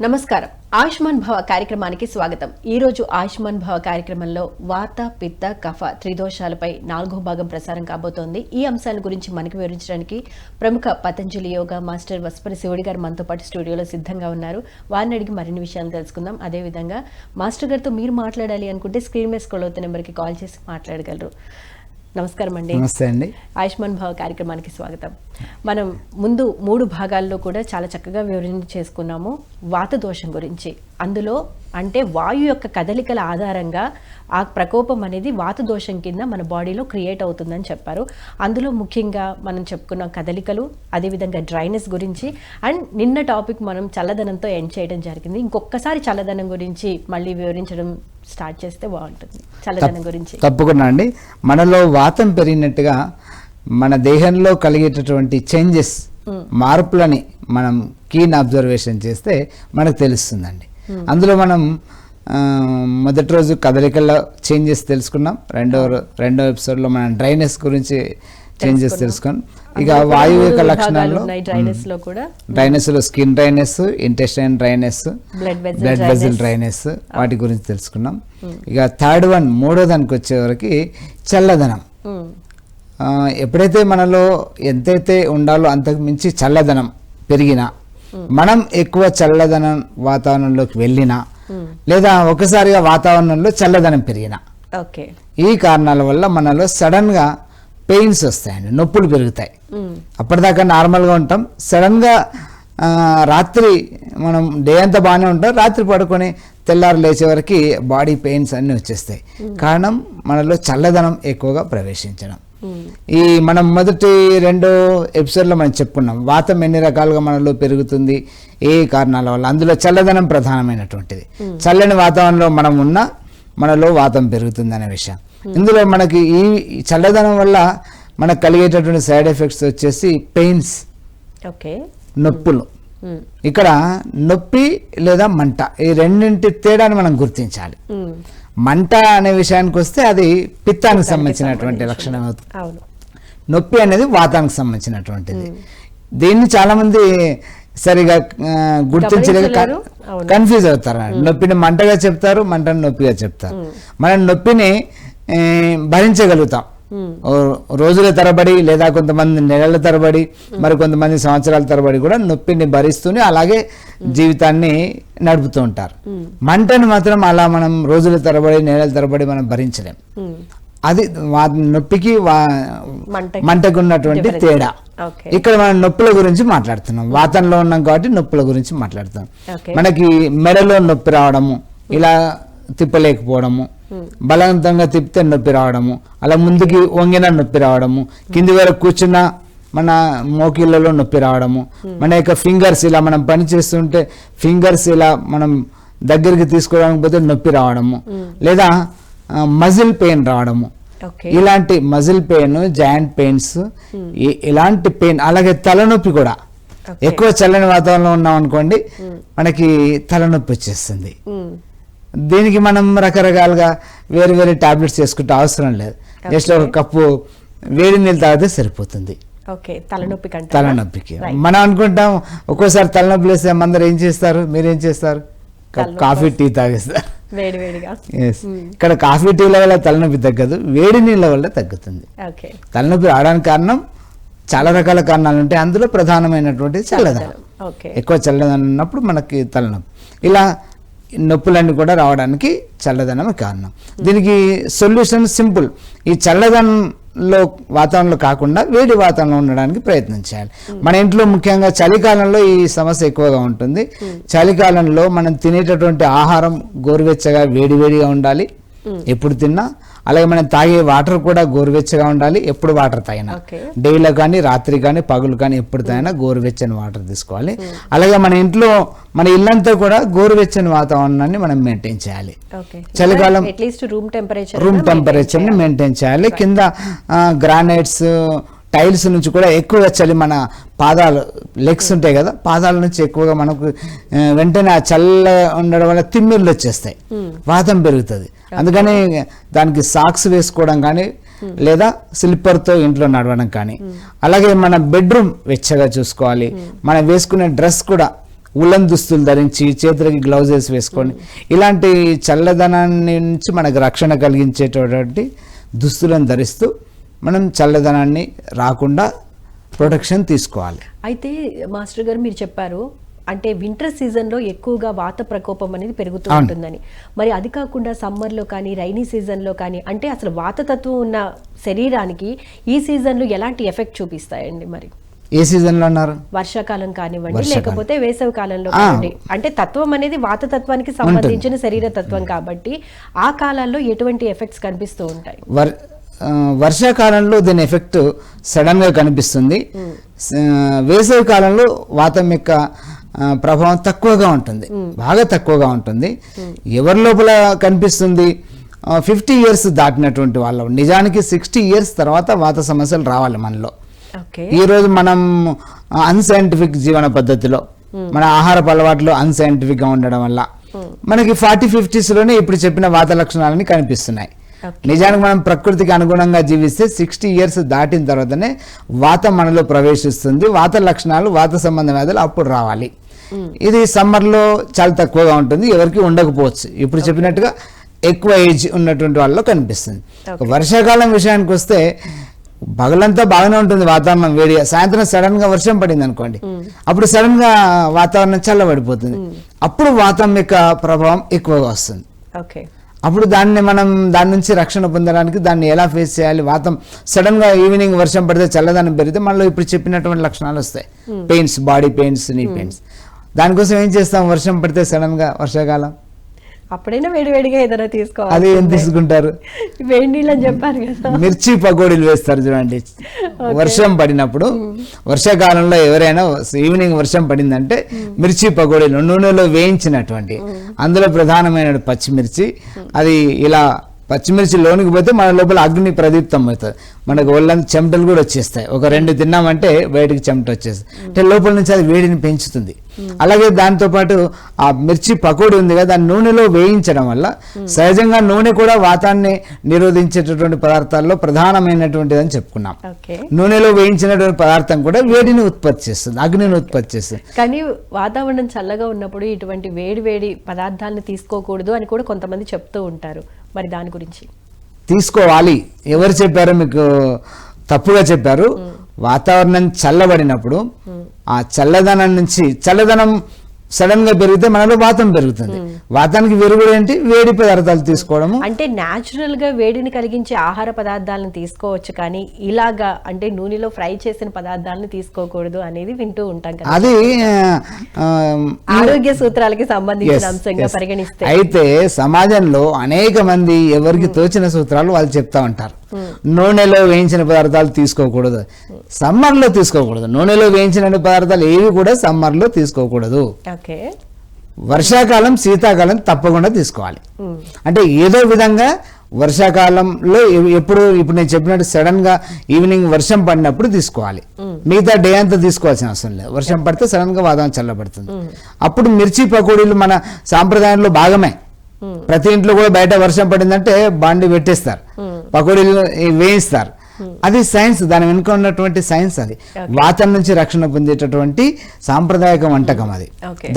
నమస్కారం. ఆయుష్మాన్ భవ కార్యక్రమానికి స్వాగతం. ఈ రోజు ఆయుష్మాన్ భవ కార్యక్రమంలో వాత, పిత్త, కఫ త్రిదోషాలపై 4వ భాగం ప్రసారం కాబోతోంది. ఈ అంశాల గురించి మనకు వివరించడానికి ప్రముఖ పతంజలి యోగా మాస్టర్ వస్పరి శివుడి గారు మనతో పాటు స్టూడియోలో సిద్ధంగా ఉన్నారు. వారిని అడిగి మరిన్ని విషయాలు తెలుసుకుందాం. అదేవిధంగా మాస్టర్ గారితో మీరు మాట్లాడాలి అనుకుంటే స్క్రీన్ మీద స్క్రోల్ అవుతున్న నెంబర్కి కాల్ చేసి మాట్లాడగలరు. నమస్కారం అండి. నమస్తే అండి. ఆయుష్మాన్ భవ కార్యక్రమానికి స్వాగతం. మనం ముందు 3 భాగాల్లో కూడా చాలా చక్కగా వివరణ చేసుకున్నాము వాత దోషం గురించి. అందులో అంటే వాయు యొక్క కదలికల ఆధారంగా ఆ ప్రకోపం అనేది వాత దోషం కింద మన బాడీలో క్రియేట్ అవుతుందని చెప్పారు. అందులో ముఖ్యంగా మనం చెప్పుకున్న కదలికలు, అదేవిధంగా డ్రైనెస్ గురించి, అండ్ నిన్న టాపిక్ మనం చల్లదనంతో ఎండ్ చేయడం జరిగింది. ఇంకొకసారి చల్లదనం గురించి మళ్ళీ వివరించడం స్టార్ట్ చేస్తే బాగుంటుంది. చల్లదనం గురించి తప్పకుండా అండి. మనలో వాతం పెరిగినట్టుగా మన దేహంలో కలిగేటటువంటి చేంజెస్, మార్పులని మనం కీన్ అబ్జర్వేషన్ చేస్తే మనకు తెలుస్తుందండి. అందులో మనం మొదటి రోజు కదలికల్లో చేంజెస్ తెలుసుకున్నాం. రెండో ఎపిసోడ్లో మనం డ్రైనెస్ గురించి చేంజెస్ తెలుసుకున్నాం. ఇక వాయువు యొక్క లక్షణాలు, డ్రైనెస్ లో skin dryness, intestine dryness, blood vessel dryness, వాటి గురించి తెలుసుకున్నాం. ఇక థర్డ్ వన్, మూడో దానికి వచ్చేవరకు చల్లదనం. ఎప్పుడైతే మనలో ఎంతైతే ఉండాలో అంతకు మించి చల్లదనం పెరిగినా, మనం ఎక్కువ చల్లదనం వాతావరణంలోకి వెళ్ళినా, లేదా ఒకసారిగా వాతావరణంలో చల్లదనం పెరిగినా, ఈ కారణాల వల్ల మనలో సడన్ గా పెయిన్స్ వస్తాయండి, నొప్పులు పెరుగుతాయి. అప్పటిదాకా నార్మల్గా ఉంటాం, సడన్గా రాత్రి మనం డే అంతా బాగానే ఉంటాం, రాత్రి పడుకొని తెల్లారు లేచే వరకు బాడీ పెయిన్స్ అన్నీ వచ్చేస్తాయి. కారణం మనలో చల్లదనం ఎక్కువగా ప్రవేశించడం. ఈ మనం మొదటి 2 ఎపిసోడ్లో మనం చెప్పుకున్నాం వాతం ఎన్ని రకాలుగా మనలో పెరుగుతుంది, ఏ కారణాల వల్ల. అందులో చల్లదనం ప్రధానమైనటువంటిది. చల్లని వాతావరణంలో మనం ఉన్నా మనలో వాతం పెరుగుతుంది అనే విషయం. ఇందులో మనకి ఈ చల్లదనం వల్ల మనకు కలిగేటటువంటి సైడ్ ఎఫెక్ట్స్ వచ్చేసి పెయిన్స్, నొప్పులు. ఇక్కడ నొప్పి లేదా మంట, ఈ రెండింటి తేడాని మనం గుర్తించాలి. మంట అనే విషయానికి వస్తే అది పిత్తానికి సంబంధించినటువంటి లక్షణం అవుతుంది. నొప్పి అనేది వాతానికి సంబంధించినటువంటిది. దీన్ని చాలా మంది సరిగా గుర్తించలేక కన్ఫ్యూజ్ అవుతారు. నొప్పిని మంటగా చెప్తారు, మంటను నొప్పిగా చెప్తారు. మనం నొప్పిని భరించగలుగుతాం రోజుల తరబడి, లేదా కొంతమంది నెలల తరబడి, మరి కొంతమంది సంవత్సరాల తరబడి కూడా నొప్పిని భరిస్తూనే అలాగే జీవితాన్ని నడుపుతూ ఉంటారు. మంటను మాత్రం అలా మనం రోజుల తరబడి, నెలల తరబడి మనం భరించలేం. అది నొప్పికి మంటకు ఉన్నటువంటి తేడా. ఇక్కడ మనం నొప్పుల గురించి మాట్లాడుతున్నాం. వాతంలో ఉన్నాం కాబట్టి నొప్పుల గురించి మాట్లాడుతున్నాం. మనకి మెడలో నొప్పి రావడము, ఇలా తిప్పలేకపోవడము, బలవంతంగా తిప్పితే నొప్పి రావడము, అలా ముందుకి వంగిన నొప్పి రావడము, కింది వరకు కూర్చున్న మన మోకిళ్ళలో నొప్పి రావడము, మన యొక్క ఫింగర్స్ ఇలా మనం పని చేస్తుంటే ఫింగర్స్ ఇలా మనం దగ్గరికి తీసుకోవడానికి పోతే నొప్పి రావడము, లేదా మజిల్ పెయిన్ రావడము. ఇలాంటి మజిల్ పెయిన్, జాయింట్ పెయిన్స్, ఇలాంటి పెయిన్. అలాగే తలనొప్పి కూడా. ఎక్కువ చల్లని వాతావరణంలో ఉన్నాం అనుకోండి, మనకి తలనొప్పి వచ్చేస్తుంది. దీనికి మనం రకరకాలుగా వేరు వేరే టాబ్లెట్స్ చేసుకుంటే అవసరం లేదు. జస్ట్ ఒక కప్పు వేడి నీళ్ళు తాగితే సరిపోతుంది తలనొప్పికి. మనం అనుకుంటాం ఒక్కోసారి తలనొప్పి లేస్తే అందరు ఏం చేస్తారు, మీరేం చేస్తారు, కాఫీ టీ తాగేస్తారు. ఇక్కడ కాఫీ టీల వల్ల తలనొప్పి తగ్గదు, వేడి నీళ్ళ వల్ల తగ్గుతుంది. తలనొప్పి రావడానికి కారణం చాలా రకాల కారణాలు ఉంటాయి. అందులో ప్రధానమైనటువంటి చల్లదనం. ఎక్కువ చల్లదనం ఉన్నప్పుడు మనకి తలనొప్పి. ఇలా నొప్పులన్నీ కూడా రావడానికి చల్లదనం కారణం. దీనికి సొల్యూషన్ సింపుల్. ఈ చల్లదనంలో వాతావరణంలో కాకుండా వేడి వాతావరణంలో ఉండడానికి ప్రయత్నం చేయాలి. మన ఇంట్లో ముఖ్యంగా చలికాలంలో ఈ సమస్య ఎక్కువగా ఉంటుంది. చలికాలంలో మనం తినేటటువంటి ఆహారం గోరువెచ్చగా వేడివేడిగా ఉండాలి ఎప్పుడు తిన్నా. అలాగే మనం తాగే వాటర్ కూడా గోరువెచ్చగా ఉండాలి ఎప్పుడు వాటర్ తాగినా. డేలో కానీ రాత్రి కానీ పగులు కానీ ఎప్పుడు తాగినా గోరువెచ్చని వాటర్ తీసుకోవాలి. అలాగే మన ఇంట్లో మన ఇల్లంతా కూడా గోరువెచ్చని వాతావరణాన్ని మనం మెయింటైన్ చేయాలి. చలికాలం రూమ్ టెంపరేచర్ ని మెయింటైన్ చేయాలి. కింద గ్రానైట్స్, టైల్స్ నుంచి కూడా ఎక్కువగా చలి, మన పాదాలు, లెగ్స్ ఉంటాయి కదా, పాదాల నుంచి ఎక్కువగా మనకు వెంటనే ఆ చల్ల ఉండడం వల్ల తిమ్మిర్లు వచ్చేస్తాయి, వాతం పెరుగుతుంది. అందుకని దానికి సాక్స్ వేసుకోవడం కానీ, లేదా స్లిప్పర్తో ఇంట్లో నడవడం కానీ. అలాగే మన బెడ్రూమ్ వెచ్చగా చూసుకోవాలి. మనం వేసుకునే డ్రెస్ కూడా ఉలన్ దుస్తులు ధరించి చేతులకి గ్లౌజెస్ వేసుకొని ఇలాంటి చల్లదనాన్ని నుంచి మనకు రక్షణ కలిగించేటటువంటి దుస్తులను ధరిస్తూ మనం చల్లదనాన్ని రాకుండా ప్రొటెక్షన్ తీసుకోవాలి. అయితే మాస్టర్ గారు మీరు చెప్పారు అంటే వింటర్ సీజన్లో ఎక్కువగా వాత ప్రకోపం అనేది పెరుగుతూ ఉంటుందని. మరి అది కాకుండా సమ్మర్లో కానీ రైనీ సీజన్లో కానీ అంటే అసలు వాతతత్వం ఉన్న శరీరానికి ఈ సీజన్లో ఎలాంటి ఎఫెక్ట్ చూపిస్తాయండి? మరి ఏ సీజన్లో అన్నారు? వర్షాకాలం కానివ్వండి, లేకపోతే వేసవి కాలంలో కానివ్వండి. అంటే తత్వం అనేది వాతతత్వానికి సంబంధించిన శరీర తత్వం కాబట్టి ఆ కాలాల్లో ఎటువంటి ఎఫెక్ట్స్ కనిపిస్తూ ఉంటాయి? వర్షాకాలంలో దీని ఎఫెక్ట్ సడన్గా కనిపిస్తుంది. వేసవి కాలంలో వాతం యొక్క ప్రభావం తక్కువగా ఉంటుంది, బాగా తక్కువగా ఉంటుంది. ఎవరి లోపల కనిపిస్తుంది? 50 years దాటినటువంటి వాళ్ళు. నిజానికి 60 years తర్వాత వాత సమస్యలు రావాలి మనలో. ఈరోజు మనం అన్సైంటిఫిక్ జీవన పద్ధతిలో మన ఆహారపు అలవాట్లు అన్సైంటిఫిక్గా ఉండడం వల్ల మనకి 40-50s లోనే ఇప్పుడు చెప్పిన వాత లక్షణాలని కనిపిస్తున్నాయి. నిజానికి మనం ప్రకృతికి అనుగుణంగా జీవిస్తే 60 years దాటిన తర్వాతనే వాతం మనలో ప్రవేశిస్తుంది. వాత లక్షణాలు, వాత సంబంధ వ్యాధులు అప్పుడు రావాలి. ఇది సమ్మర్లో చాలా తక్కువగా ఉంటుంది, ఎవరికి ఉండకపోవచ్చు. ఇప్పుడు చెప్పినట్టుగా ఎక్కువ ఏజ్ ఉన్నటువంటి వాళ్ళలో కనిపిస్తుంది. వర్షాకాలం విషయానికి వస్తే పగలంతా బాగానే ఉంటుంది వాతావరణం వేడిగా, సాయంత్రం సడన్ గా వర్షం పడింది అనుకోండి, అప్పుడు సడన్ గా వాతావరణం చల్లబడిపోతుంది. అప్పుడు వాతం యొక్క ప్రభావం ఎక్కువగా వస్తుంది. అప్పుడు మనం దాని నుంచి రక్షణ పొందడానికి దాన్ని ఎలా ఫేస్ చేయాలి? వాతం సడన్ గా ఈవినింగ్ వర్షం పడితే చల్లదనం పెరిగితే మనలో ఇప్పుడు చెప్పినటువంటి లక్షణాలు వస్తాయి. పెయిన్స్, బాడీ పెయిన్స్, నీ పెయిన్స్. దానికోసం ఏం చేస్తాం? వర్షం పడితే సడన్ గా వర్షాకాలం అప్పుడైనా వేడివేడిగా ఏదైనా తీసుకోవాలి. అది ఏం తీసుకుంటారు? వేడి నీళ్ళు అని చెప్పారు కదా, మిర్చి పకోడీలు వేస్తారు చూడండి. వర్షం పడినప్పుడు, వర్షాకాలంలో ఎవరైనా ఈవినింగ్ వర్షం పడిందంటే మిర్చి పకోడీలు నూనెలో వేయించినటువంటి, అందులో ప్రధానమైన పచ్చిమిర్చి, అది ఇలా పచ్చిమిర్చి లోనికి పోతే మన లోపల అగ్ని ప్రదీప్తం అవుతుంది. మనకు ఒళ్ళంతా చెమటలు కూడా వచ్చేస్తాయి. ఒక 2 తిన్నామంటే బయటికి చెమట వచ్చేస్తుంది. అంటే లోపల నుంచి అది వేడిని పెంచుతుంది. అలాగే దాంతోపాటు ఆ మిర్చి పకోడీ ఉంది కదా, దాన్ని నూనెలో వేయించడం వల్ల సహజంగా నూనె కూడా వాతాన్ని నిరోధించేటటువంటి పదార్థాల్లో ప్రధానమైనటువంటిది అని చెప్పుకున్నాం. నూనెలో వేయించినటువంటి పదార్థం కూడా వేడిని ఉత్పత్తి చేస్తుంది, అగ్నిని ఉత్పత్తి చేస్తుంది. కానీ వాతావరణం చల్లగా ఉన్నప్పుడు ఇటువంటి వేడి వేడి పదార్థాలను తీసుకోకూడదు అని కూడా కొంతమంది చెప్తూ ఉంటారు. మరి దాని గురించి? తీసుకోవాలి. ఎవరు చెప్పారో మీకు తప్పుగా చెప్పారు. వాతావరణం చల్లబడినప్పుడు ఆ చల్లదనం నుంచి, చల్లదనం సడన్ గా పెరిగితే మనలో వాతం పెరుగుతుంది. వాతానికి విరుగుడు ఏంటి? వేడి పదార్థాలు తీసుకోవడము. అంటే న్యాచురల్ గా వేడిని కలిగించే ఆహార పదార్థాలను తీసుకోవచ్చు, కానీ ఇలాగా అంటే నూనెలో ఫ్రై చేసిన పదార్థాలను తీసుకోకూడదు అనేది వింటూ ఉంటాం కదా. అది ఆరోగ్య సూత్రాలకి సంబంధించిన అంశంగా పరిగణిస్తే, అయితే సమాజంలో అనేక మంది ఎవరికి తోచిన సూత్రాలు వాళ్ళు చెప్తా ఉంటారు. నూనెలో వేయించిన పదార్థాలు తీసుకోకూడదు, సమ్మర్ లో తీసుకోకూడదు. నూనెలో వేయించిన పదార్థాలు ఏవి కూడా సమ్మర్ లో తీసుకోకూడదు. వర్షాకాలం, శీతాకాలం తప్పకుండా తీసుకోవాలి. అంటే ఏదో విధంగా వర్షాకాలంలో ఇప్పుడు నేను చెప్పినట్టు సడన్ గా ఈవినింగ్ వర్షం పడినప్పుడు తీసుకోవాలి. మిగతా డే అంతా తీసుకోవాల్సిన అవసరం లేదు. వర్షం పడితే సడన్ గా వాతావరణం చల్లబడుతుంది. అప్పుడు మిర్చి పకోడీలు మన సాంప్రదాయంలో భాగమే. ప్రతి ఇంట్లో కూడా బయట వర్షం పడిందంటే బాండి పెట్టేస్తారు, పకోడీలు వేయిస్తారు. అది సైన్స్, దాని వెనుక ఉన్నటువంటి సైన్స్. అది వాతం నుంచి రక్షణ పొందేటటువంటి సాంప్రదాయక వంటకం అది.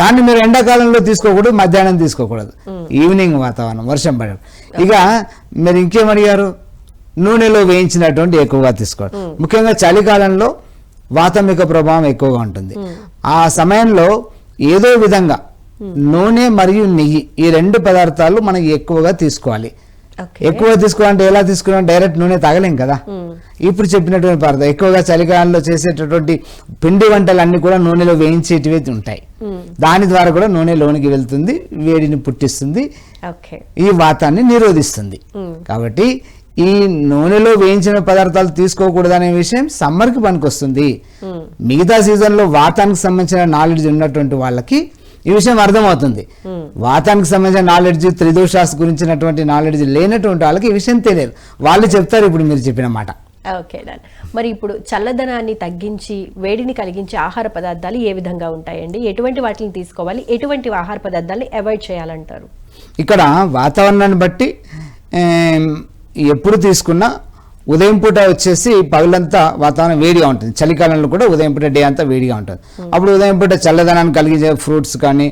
దాన్ని మీరు ఎండాకాలంలో తీసుకోకూడదు, మధ్యాహ్నం తీసుకోకూడదు, ఈవినింగ్ వాతావరణం వర్షం పడదు. ఇక మీరు ఇంకేమడిగారు? నూనెలో వేయించినటువంటి ఎక్కువగా తీసుకోవాలి. ముఖ్యంగా చలికాలంలో వాతం యొక్క ప్రభావం ఎక్కువగా ఉంటుంది. ఆ సమయంలో ఏదో విధంగా నూనె మరియు నెయ్యి, ఈ 2 పదార్థాలు మనకి ఎక్కువగా తీసుకోవాలి. ఎక్కువ తీసుకోవాలంటే ఎలా తీసుకోవాలి? డైరెక్ట్ నూనె తాగలేం కదా. ఇప్పుడు చెప్పినటువంటి పదార్థం ఎక్కువగా చలికాలంలో చేసేటటువంటి పిండి వంటలు అన్ని కూడా నూనెలో వేయించేటివి ఉంటాయి. దాని ద్వారా కూడా నూనె లోనికి వెళ్తుంది, వేడిని పుట్టిస్తుంది, ఈ వాతాన్ని నిరోధిస్తుంది. కాబట్టి ఈ నూనెలో వేయించిన పదార్థాలు తీసుకోకూడదు అనే విషయం సమ్మర్ కి పనికొస్తుంది. మిగతా సీజన్ లో వాతానికి సంబంధించిన నాలెడ్జ్ ఉన్నటువంటి వాళ్ళకి ఈ విషయం అర్థమవుతుంది. వాతానికి సంబంధించిన నాలెడ్జ్, త్రిదోషాస్ గురించినటువంటి నాలెడ్జ్ లేనటువంటి వాళ్ళకి ఈ విషయం తెలియదు. వాళ్ళు చెప్తారు ఇప్పుడు మీరు చెప్పిన మాట. ఓకే, మరి ఇప్పుడు చల్లదనాన్ని తగ్గించి వేడిని కలిగించే ఆహార పదార్థాలు ఏ విధంగా ఉంటాయండి? ఎటువంటి వాటిని తీసుకోవాలి, ఎటువంటి ఆహార పదార్థాలని అవాయిడ్ చేయాలంటారు? ఇక్కడ వాతావరణాన్ని బట్టి ఎప్పుడు తీసుకున్నా ఉదయం పూట వచ్చేసి పగలంతా వాతావరణం వేడిగా ఉంటుంది, చలికాలంలో కూడా ఉదయం పూట డే అంతా వేడిగా ఉంటుంది. అప్పుడు ఉదయం పూట చల్లదనాన్ని కలిగించే ఫ్రూట్స్ కానీ,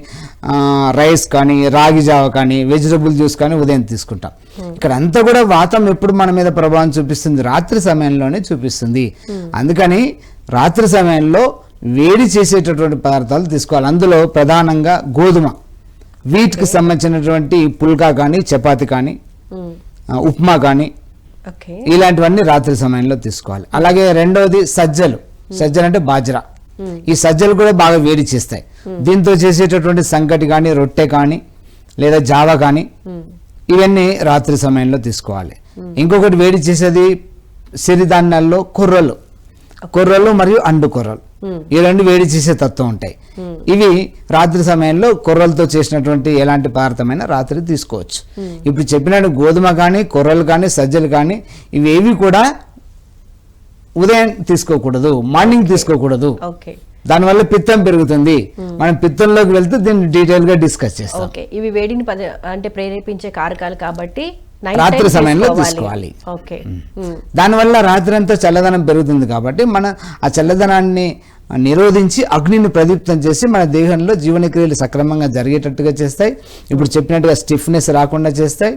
రైస్ కానీ, రాగి జావ కానీ, వెజిటబుల్ జ్యూస్ కానీ ఉదయం తీసుకుంటాం. ఇక్కడ అంతా కూడా వాతం ఎప్పుడు మన మీద ప్రభావం చూపిస్తుంది, రాత్రి సమయంలోనే చూపిస్తుంది. అందుకని రాత్రి సమయంలో వేడి చేసేటటువంటి పదార్థాలు తీసుకోవాలి. అందులో ప్రధానంగా గోధుమ, వీటికి సంబంధించినటువంటి పుల్కా కానీ, చపాతి కానీ, ఉప్మా కానీ, ఇలాంటివన్నీ రాత్రి సమయంలో తీసుకోవాలి. అలాగే రెండవది సజ్జలు అంటే బాజ్రా. ఈ సజ్జలు కూడా బాగా వేడి చేస్తాయి. దీంతో చేసేటటువంటి సంకటి కానీ, రొట్టె కానీ, లేదా జావ కానీ, ఇవన్నీ రాత్రి సమయంలో తీసుకోవాలి. ఇంకొకటి వేడి చేసేది సిరిధాన్యాల్లో కొర్రలు మరియు అండు కొర్రలు, ఈ రెండు వేడి చేసే తత్వం ఉంటాయి. ఇవి రాత్రి సమయంలో కొర్రలతో చేసినటువంటి ఎలాంటి పదార్థమైనా రాత్రి తీసుకోవచ్చు. ఇప్పుడు చెప్పినట్టు గోధుమ కానీ, కొర్రలు కానీ, సజ్జలు కానీ, ఇవేవి కూడా ఉదయం తీసుకోకూడదు, మార్నింగ్ తీసుకోకూడదు. దానివల్ల పిత్తం పెరుగుతుంది. మనం పిత్తంలోకి వెళ్తే దీన్ని డీటెయిల్ గా డిస్కస్ చేస్తాం. ఇవి వేడిని అంటే ప్రేరేపించే కారకాలు కాబట్టి రాత్రి సమయంలో తీసుకోవాలి. దానివల్ల రాత్రి అంతా చల్లదనం పెరుగుతుంది కాబట్టి మన ఆ చల్లదనాన్ని నిరోధించి అగ్నిని ప్రదీప్తం చేసి మన దేహంలో జీవనక్రియలు సక్రమంగా జరిగేటట్టుగా చేస్తాయి. ఇప్పుడు చెప్పినట్టుగా స్టిఫ్నెస్ రాకుండా చేస్తాయి,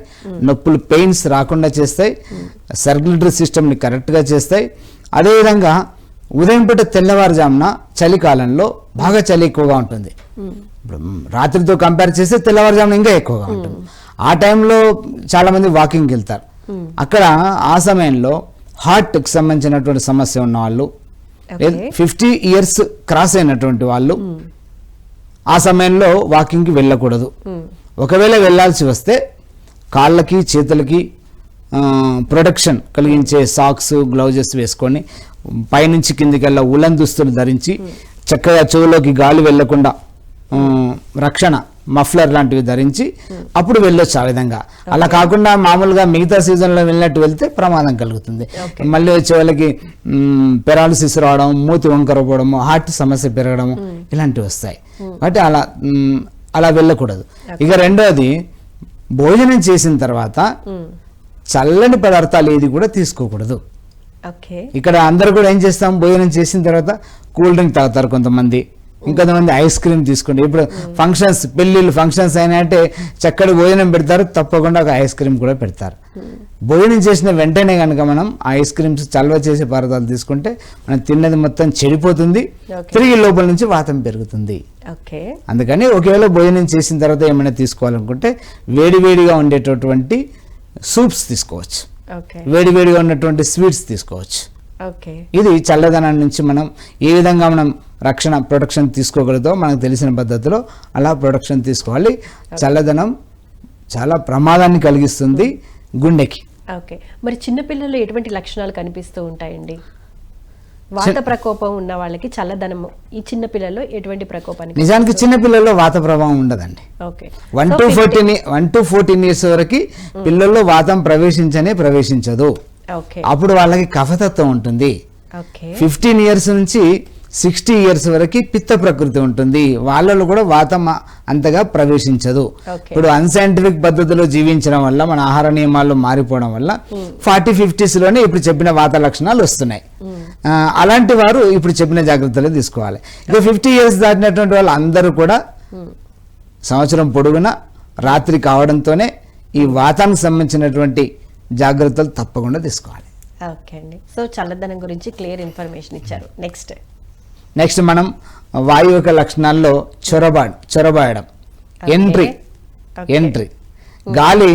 నొప్పులు పెయిన్స్ రాకుండా చేస్తాయి, సర్క్యులేటరీ సిస్టమ్ని కరెక్ట్గా చేస్తాయి. అదేవిధంగా ఉదయం పూట తెల్లవారుజామున చలికాలంలో బాగా చలి ఎక్కువగా ఉంటుంది. ఇప్పుడు రాత్రితో కంపేర్ చేస్తే తెల్లవారుజామున ఇంకా ఎక్కువగా ఉంటుంది. ఆ టైంలో చాలా మంది వాకింగ్కి వెళ్తారు. అక్కడ ఆ సమయంలో హార్ట్కి సంబంధించినటువంటి సమస్య ఉన్న వాళ్ళు, 50 years క్రాస్ అయినటువంటి వాళ్ళు ఆ సమయంలో వాకింగ్కి వెళ్ళకూడదు. ఒకవేళ వెళ్ళాల్సి వస్తే కాళ్ళకి చేతులకి ప్రొటెక్షన్ కలిగించే సాక్స్, గ్లౌజెస్ వేసుకొని పైనుంచి కిందికెళ్ళ ఉలన్ దుస్తులు ధరించి చక్కగా చెవులోకి గాలి వెళ్లకుండా రక్షణ మఫ్లర్ లాంటివి ధరించి అప్పుడు వెళ్ళొచ్చు. ఆ విధంగా అలా కాకుండా మామూలుగా మిగతా సీజన్లో వెళ్ళినట్టు వెళ్తే ప్రమాదం కలుగుతుంది. మళ్ళీ వచ్చే వాళ్ళకి పెరాలసిస్ రావడం, మూతి వంకరపోవడము, హార్ట్ సమస్య పెరగడము ఇలాంటివి వస్తాయి. కాబట్టి అలా వెళ్ళకూడదు. ఇక రెండోది, భోజనం చేసిన తర్వాత చల్లని పదార్థాలు ఏది కూడా తీసుకోకూడదు. ఇక్కడ అందరు కూడా ఏం చేస్తాం, భోజనం చేసిన తర్వాత కూల్ డ్రింక్ తాగుతారు కొంతమంది, ఇంకొంతమంది ఐస్ క్రీమ్ తీసుకుంటారు. ఇప్పుడు ఫంక్షన్స్, పెళ్లిళ్ళు ఫంక్షన్స్ అయినాయంటే చక్కటి భోజనం పెడతారు, తప్పకుండా ఒక ఐస్ క్రీమ్ కూడా పెడతారు. భోజనం చేసిన వెంటనే కనుక మనం ఐస్ క్రీమ్స్, చల్వ చేసే పదార్థాలు తీసుకుంటే మనం తిన్నది మొత్తం చెడిపోతుంది, తిరిగి లోపల నుంచి వాతం పెరుగుతుంది. అందుకని ఒకవేళ భోజనం చేసిన తర్వాత ఏమైనా తీసుకోవాలనుకుంటే వేడివేడిగా ఉండేటటువంటి సూప్స్ తీసుకోవచ్చు, వేడివేడిగా ఉన్నటువంటి స్వీట్స్ తీసుకోవచ్చు. ఇది చల్లదనాన్ని నుంచి మనం ఏ విధంగా మనం ప్రొటెక్షన్ తీసుకోగలుగుతాం మనకు తెలిసిన పద్ధతిలో అలా ప్రొటెక్షన్ తీసుకోవాలి. చల్లదనం చాలా ప్రమాదాన్ని కలిగిస్తుంది గుండెకి. మరి చిన్నపిల్లలు ఎటువంటి లక్షణాలు కనిపిస్తూ ఉంటాయండి? వాత ప్రకోపం ఉన్న వాళ్ళకి చల్లదనము ఈ చిన్న పిల్లల్లో ఎటువంటి ప్రకోపానికి? నిజానికి చిన్న పిల్లల్లో వాత ప్రభావం ఉండదండి. 1 to 14 years వరకు పిల్లల్లో వాతం ప్రవేశించదు. అప్పుడు వాళ్ళకి కఫతత్వం ఉంటుంది. 15 years నుంచి 60 years వరకు పిత్త ప్రకృతి ఉంటుంది. వాళ్ళలో కూడా వాతం అంతగా ప్రవేశించదు. ఇప్పుడు అన్సైంటిఫిక్ పద్ధతిలో జీవించడం వల్ల, మన ఆహార నియమాలు మారిపోవడం వల్ల 40-50s లోనే ఇప్పుడు చెప్పిన వాత లక్షణాలు వస్తున్నాయి. అలాంటి వారు ఇప్పుడు చెప్పిన జాగ్రత్తలు తీసుకోవాలి. ఇక 50 years దాటినటువంటి వాళ్ళు అందరూ కూడా సంవత్సరం పొడుగునా రాత్రి కావడంతోనే ఈ వాతానికి సంబంధించినటువంటి జాగ్రత్తలు తప్పకుండా తీసుకోవాలి. ఓకే అండి. సో చల్లదనం గురించి క్లియర్ ఇన్ఫర్మేషన్ ఇచ్చారు. నెక్స్ట్ మనం వాయు యొక్క లక్షణాల్లో చొరబాయడం, ఎంట్రీ. గాలి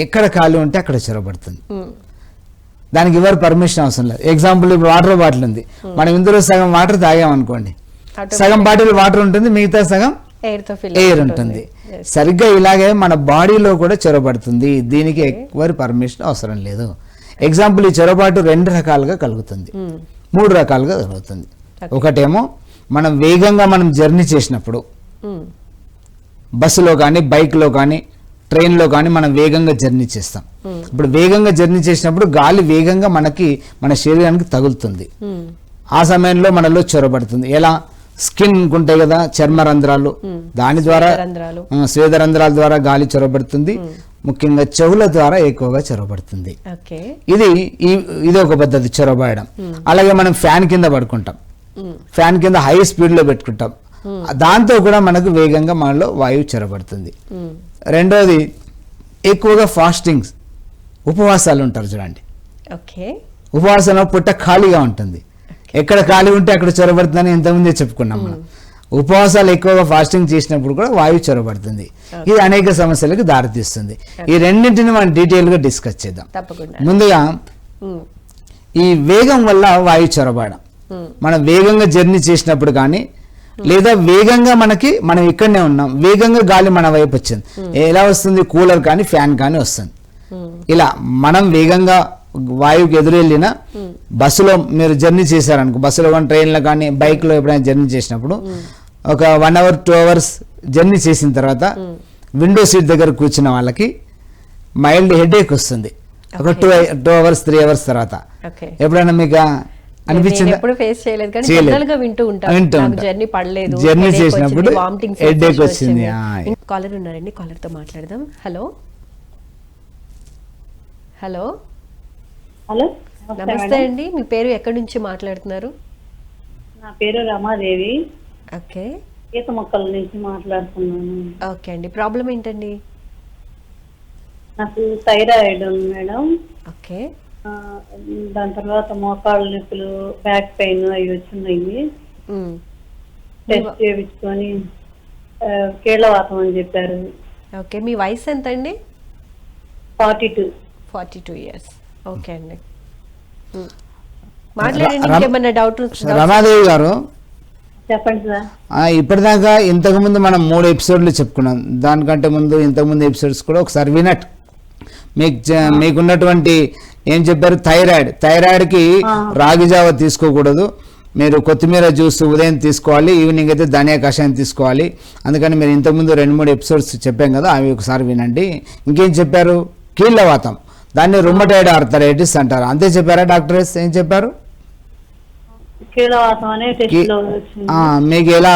ఎక్కడ ఖాళీ ఉంటే అక్కడ చొరబడుతుంది. దానికి ఎవరు పర్మిషన్ అవసరం లేదు. ఎగ్జాంపుల్, ఇప్పుడు వాటర్ బాటిల్ ఉంది, మనం ఇందులో సగం వాటర్ తాగామనుకోండి, సగం బాటిల్ వాటర్ ఉంటుంది, మిగతా సగం ఎయిర్ ఉంటుంది. సరిగ్గా ఇలాగే మన బాడీలో కూడా చొరబడుతుంది. దీనికి ఎవరి పర్మిషన్ అవసరం లేదు. ఎగ్జాంపుల్, ఈ చొరబాటు 2 రకాలుగా కలుగుతుంది, 3 రకాలుగా కలుగుతుంది. ఒకటేమో మనం వేగంగా జర్నీ చేసినప్పుడు, బస్సులో కానీ, బైక్లో కానీ, ట్రైన్లో కానీ మనం వేగంగా జర్నీ చేస్తాం. ఇప్పుడు వేగంగా జర్నీ చేసినప్పుడు గాలి వేగంగా మన శరీరానికి తగులుతుంది. ఆ సమయంలో మనలో చొరబడుతుంది. ఎలా? స్కిన్ ఉంటాయి కదా, చర్మ రంధ్రాలు, దాని ద్వారా రంధ్రాలు, స్వేద రంధ్రాల ద్వారా గాలి చొరబడుతుంది. ముఖ్యంగా చెవుల ద్వారా ఎక్కువగా చొరబడుతుంది. ఓకే, ఇది ఒక పద్ధతి చొరబడడం. అలాగే మనం ఫ్యాన్ కింద పడుకుంటాం, ఫ్యాన్ కింద హై స్పీడ్ లో పెట్టుకుంటాం, దాంతో కూడా మనకు వేగంగా మనలో వాయువు చొరబడుతుంది. రెండోది ఎక్కువగా ఫాస్టింగ్స్, ఉపవాసాలు ఉంటారు చూడండి. ఓకే, ఉపవాసంలో పుట్ట ఖాళీగా ఉంటుంది, ఎక్కడ ఖాళీ ఉంటే అక్కడ చొరబడుతుందని ఇంతకుముందే చెప్పుకున్నాం మనం. ఉపవాసాలు ఎక్కువగా ఫాస్టింగ్ చేసినప్పుడు కూడా వాయువు చొరబడుతుంది. ఇది అనేక సమస్యలకు దారితీస్తుంది. ఈ రెండింటిని మనం డీటెయిల్ గా డిస్కస్ చేద్దాం. ముందుగా ఈ వేగం వల్ల వాయువు చొరబడడం, మనం వేగంగా జర్నీ చేసినప్పుడు కానీ, లేదా వేగంగా మనం ఇక్కడనే ఉన్నాం, వేగంగా గాలి మన వైపు వచ్చింది, ఎలా వస్తుంది? కూలర్ కానీ ఫ్యాన్ కానీ వస్తుంది. ఇలా మనం వేగంగా వాయువుకి ఎదురెళ్ళిన బస్సులో మీరు జర్నీ చేశారనుకో, బస్సులో కానీ ట్రైన్లో కానీ బైక్లో ఎప్పుడైనా జర్నీ చేసినప్పుడు ఒక 1 hour 2 hours జర్నీ చేసిన తర్వాత విండో సీట్ దగ్గర కూర్చున్న వాళ్ళకి మైల్డ్ హెడేక్ వస్తుంది ఒక 2 hours 3 hours తర్వాత. ఎప్పుడైనా మీకు అనిపించింది? జర్నీ చేసినప్పుడు హెడేక్ వచ్చింది. కాలర్ ఉన్నారండి, కాలర్ తో మాట్లాడదాం. హలో హలో హలో, నమస్తే అండి. మీ పేరు ఎక్కడి నుంచి మాట్లాడుతున్నారు? నా పేరు రమాదేవి. ఓకే, ఈత మొక్కల నుంచి మాట్లాడుతున్నాను. ఓకే అండి, ప్రాబ్లం ఏంటండి? నాకు థైరాయిడ్ ఉంది మేడం. ఓకే, దాని తర్వాత మోకాళ్ళ నొప్పులు, బ్యాక్ పెయిన్ అవి వచ్చినాయి. టెస్ట్ చేయించుకొని కీళ్ళవాతం అని చెప్పారు. ఓకే, మీ వయసు ఎంత అండి? 42 years. ఓకే అండి, మాట్లాడండి. ఇంకేమన్నా డౌట్? రమాదేవి గారు చెప్పండి సార్. ఇప్పటిదాకా ఇంతకుముందు మనం 3 ఎపిసోడ్లు చెప్పుకున్నాం. దానికంటే ముందు ఇంతకుముందు ఎపిసోడ్స్ కూడా ఒకసారి వినట్ మీకున్నటువంటి ఏం చెప్పారు? థైరాయిడ్కి రాగి జావ తీసుకోకూడదు, మీరు కొత్తిమీర జ్యూస్ ఉదయం తీసుకోవాలి, ఈవినింగ్ అయితే ధనియా కషాయం తీసుకోవాలి. అందుకని మీరు ఇంతకుముందు 2-3 ఎపిసోడ్స్ చెప్పాం కదా, అవి ఒకసారి వినండి. ఇంకేం చెప్పారు? కీళ్ళవాతం, దాన్ని రుమటైడ్ ఆర్థరైటిస్ అంటారు. అంతే చెప్పారా డాక్టర్స్? ఏం చెప్పారు? మీకు ఎలా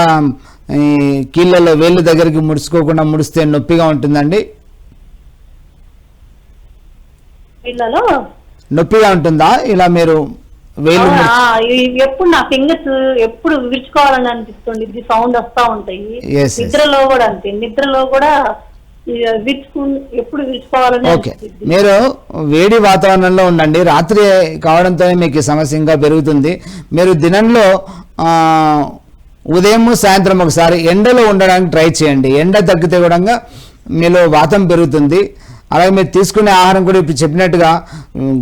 కీళ్ళలో వేళ్ళు దగ్గరికి ముడుచుకోకుండా ముడిస్తే నొప్పిగా ఉంటుందండి? నొప్పిగా ఉంటుందా? ఇలా మీరు వేలు ఎప్పుడు నా ఫింగర్స్ ఎప్పుడు విరుచుకోవాలని అనిపిస్తుంది, సౌండ్ వస్తా ఉంటాయి. నిద్రలో కూడా అంతే, నిద్రలో కూడా ఎప్పుడు విరుచుకోవాలని. ఓకే, మీరు వేడి వాతావరణంలో ఉండండి. రాత్రి కావడంతో మీకు ఈ సమస్య ఇంకా పెరుగుతుంది. మీరు దినంలో ఉదయం సాయంత్రం ఒకసారి ఎండలో ఉండడానికి ట్రై చేయండి. ఎండ తగ్గితే కూడా మీలో వాతం పెరుగుతుంది. అలాగే మీరు తీసుకునే ఆహారం కూడా ఇప్పుడు చెప్పినట్టుగా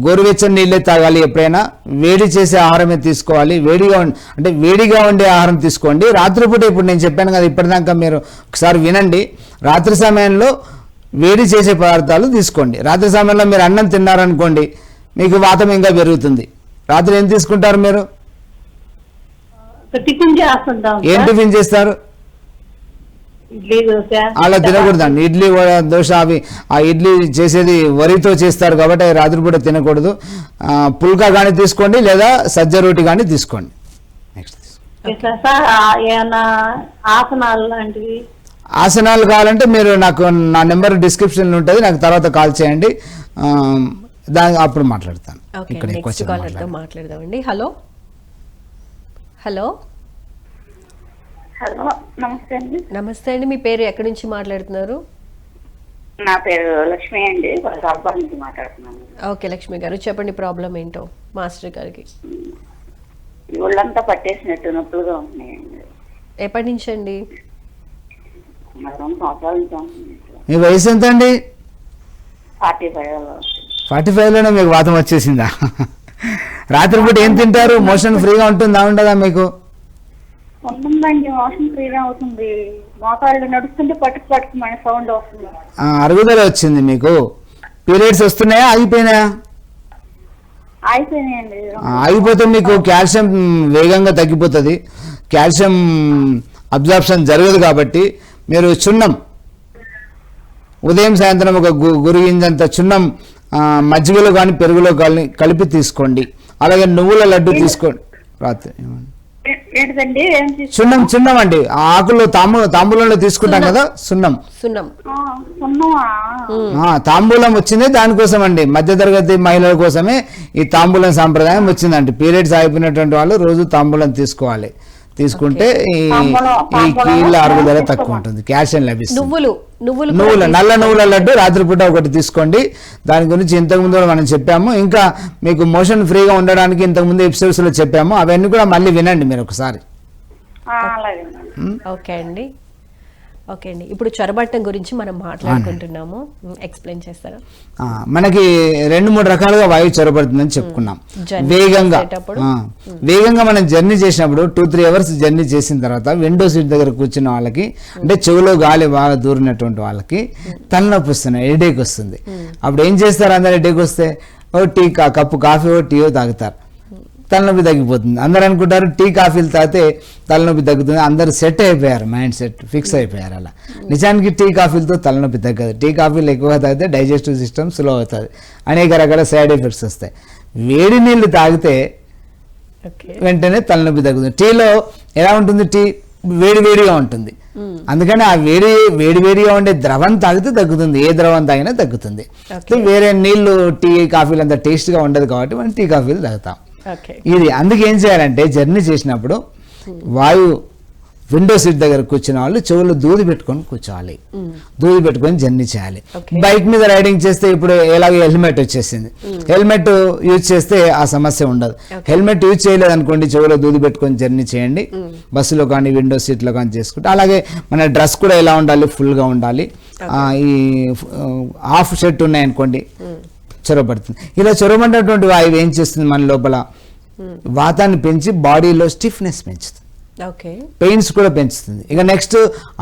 గోరువెచ్చని నీళ్ళే తాగాలి. ఎప్పుడైనా వేడి చేసే ఆహారమే తీసుకోవాలి. వేడిగా ఉండే ఆహారం తీసుకోండి. రాత్రిపూట ఇప్పుడు నేను చెప్పాను కదా, ఇప్పటిదాకా మీరు ఒకసారి వినండి. రాత్రి సమయంలో వేడి చేసే పదార్థాలు తీసుకోండి. రాత్రి సమయంలో మీరు అన్నం తిన్నారనుకోండి, మీకు వాతం ఇంకా పెరుగుతుంది. రాత్రి ఏం తీసుకుంటారు మీరు? ఏం టిఫిన్ చేస్తారు? అలా తినకూడదండి. ఇడ్లీ దోశ అవి ఆ ఇడ్లీ చేసేది వరితో చేస్తారు కాబట్టి రాత్రిపూట తినకూడదు. పుల్కా కానీ తీసుకోండి, లేదా సజ్జ రోటి కానీ తీసుకోండి. నెక్స్ట్ ఆసనాలు కావాలంటే మీరు నా నెంబర్ డిస్క్రిప్షన్లో ఉంటుంది, నాకు తర్వాత కాల్ చేయండి, అప్పుడు మాట్లాడతాను. ఇక్కడ మాట్లాడదామండి. హలో హలో హలో, నమస్తే అండి. నమస్తే అండి, మీ పేరు ఎక్కడి నుంచి మాట్లాడుతున్నారు? నా పేరు లక్ష్మి అండి, రాబాద్ నుంచి మాట్లాడుతున్నాను. ఓకే లక్ష్మి గారు, చెప్పండి ప్రాబ్లం ఏంటో మాస్టర్ గారికి. ఒళ్ళంతా పట్టేసినట్టు నొప్పులుగా ఉంటున్నాయండి. ఎప్పటి నుంచి అండి? 2 సంవత్సరాల నుంచి. మీ వయసు ఎంత అండి? 45. 45లోనే మీకు వాతం వచ్చేసిందా? రాత్రిపూట ఏం తింటారు? మోషన్ ఫ్రీగా ఉంటుందా ఉండదా మీకు? ఉంటుందండి, మోషన్ ఫ్రీగా అవుతుంది. మోకాళ్ళు నడుస్తుంటే పట్టుకు మన సౌండ్ వస్తుంది. అరుగుదల వచ్చింది మీకు? పీరియడ్స్ వస్తున్నాయా, ఆగిపోయినాయా? అయిపోయినాయండి. ఆగిపోతే మీకు కాల్షియం వేగంగా తగ్గిపోతుంది, కాల్షియం అబ్జార్ప్షన్ జరగదు. కాబట్టి మీరు చున్నం ఉదయం సాయంత్రం ఒక గురిగింజంత చున్నం మజ్జిగలో కానీ పెరుగులో కానీ కలిపి తీసుకోండి. అలాగే నువ్వుల లడ్డు తీసుకోండి. రాత్రి ఏంటిదండి ఏం సున్నం సున్నం అండి, ఆ ఆకులు తాంబూలంలో తీసుకుంటాం కదా సున్నం. సున్నం. సున్నమా? తాంబూలం వచ్చింది దానికోసం అండి, మధ్యతరగతి మహిళల కోసమే ఈ తాంబూలం సాంప్రదాయం వచ్చిందండి. పీరియడ్స్ అయిపోయినటువంటి వాళ్ళు రోజు తాంబూలం తీసుకోవాలి. తీసుకుంటే ఈ కీళ్ళ అరుగుదల తక్కువ ఉంటుంది, కాల్షియం లభిస్తుంది. నువ్వులు నల్ల నువ్వుల లడ్డు రాత్రిపూట ఒకటి తీసుకోండి. దాని గురించి ఇంతకుముందు కూడా మనం చెప్పాము. ఇంకా మీకు మోషన్ ఫ్రీగా ఉండడానికి ఇంతకుముందు ఎపిసోడ్స్ లో చెప్పాము, అవన్నీ కూడా మళ్ళీ వినండి మీరు ఒకసారి. ఓకే అండి, ఇప్పుడు చొరబట్టం గురించి మనం మాట్లాడుకుంటున్నాము, ఎక్స్ప్లెయిన్ చేస్తారా? మనకి 2-3 రకాలుగా వాయువు చొరబడుతుందని చెప్పుకున్నాం. వేగంగా మనం జర్నీ చేసినప్పుడు 2-3 అవర్స్ జర్నీ చేసిన తర్వాత విండో సీట్ దగ్గర కూర్చున్న వాళ్ళకి, అంటే చెవిలో గాలి బాగా దూరినటువంటి వాళ్ళకి తలనొప్పి వస్తుంది, హెడేక్ వస్తుంది. అప్పుడు ఏం చేస్తారు? అందరు హెడేక్ వస్తే కప్పు కాఫీ టీయో తాగుతారు, తలనొప్పి తగ్గిపోతుంది. అందరు అనుకుంటారు టీ కాఫీలు తాగితే తలనొప్పి తగ్గుతుంది, అందరు సెట్ అయిపోయారు, మైండ్ సెట్ ఫిక్స్ అయిపోయారు. అలా నిజానికి టీ కాఫీలతో తలనొప్పి తగ్గదు. టీ కాఫీలు ఎక్కువగా తాగితే డైజెస్టివ్ సిస్టమ్ స్లో అవుతుంది, అనేక రకాల సైడ్ ఎఫెక్ట్స్ వస్తాయి. వేడి నీళ్ళు తాగితే వెంటనే తలనొప్పి తగ్గుతుంది. టీలో ఎలా ఉంటుంది? టీ వేడివేడిగా ఉంటుంది, అందుకని ఆ వేడివేడిగా ఉండే ద్రవం తాగితే తగ్గుతుంది. ఏ ద్రవం తాగినా తగ్గుతుంది. వేరే నీళ్లు టీ కాఫీలు అంత టేస్ట్గా ఉండదు కాబట్టి మనం టీ కాఫీలు తాగుతాం. ఇది అందుకే ఏం చేయాలంటే జర్నీ చేసినప్పుడు వాయు విండో సీట్ దగ్గర కూర్చున్న వాళ్ళు చెవులు దూది పెట్టుకొని కూర్చోవాలి, దూది పెట్టుకొని జర్నీ చేయాలి. బైక్ మీద రైడింగ్ చేస్తే ఇప్పుడు ఎలాగో హెల్మెట్ వచ్చేసింది, హెల్మెట్ యూజ్ చేస్తే ఆ సమస్య ఉండదు. హెల్మెట్ యూజ్ చేయలేదు అనుకోండి, చెవులో దూది పెట్టుకొని జర్నీ చేయండి, బస్సులో కానీ విండో సీట్లో కానీ చేసుకుంటే. అలాగే మన డ్రెస్ కూడా ఎలా ఉండాలి? ఫుల్గా ఉండాలి. ఈ హాఫ్ షర్ట్ ఉన్నాయనుకోండి చొరబడుతుంది. ఇలా చొరబడినటువంటి వాయువు ఏం చేస్తుంది? మన లోపల వాతాన్ని పెంచి బాడీలో స్టిఫ్నెస్ పెంచుతుంది, పెయిన్స్ కూడా పెంచుతుంది. ఇక నెక్స్ట్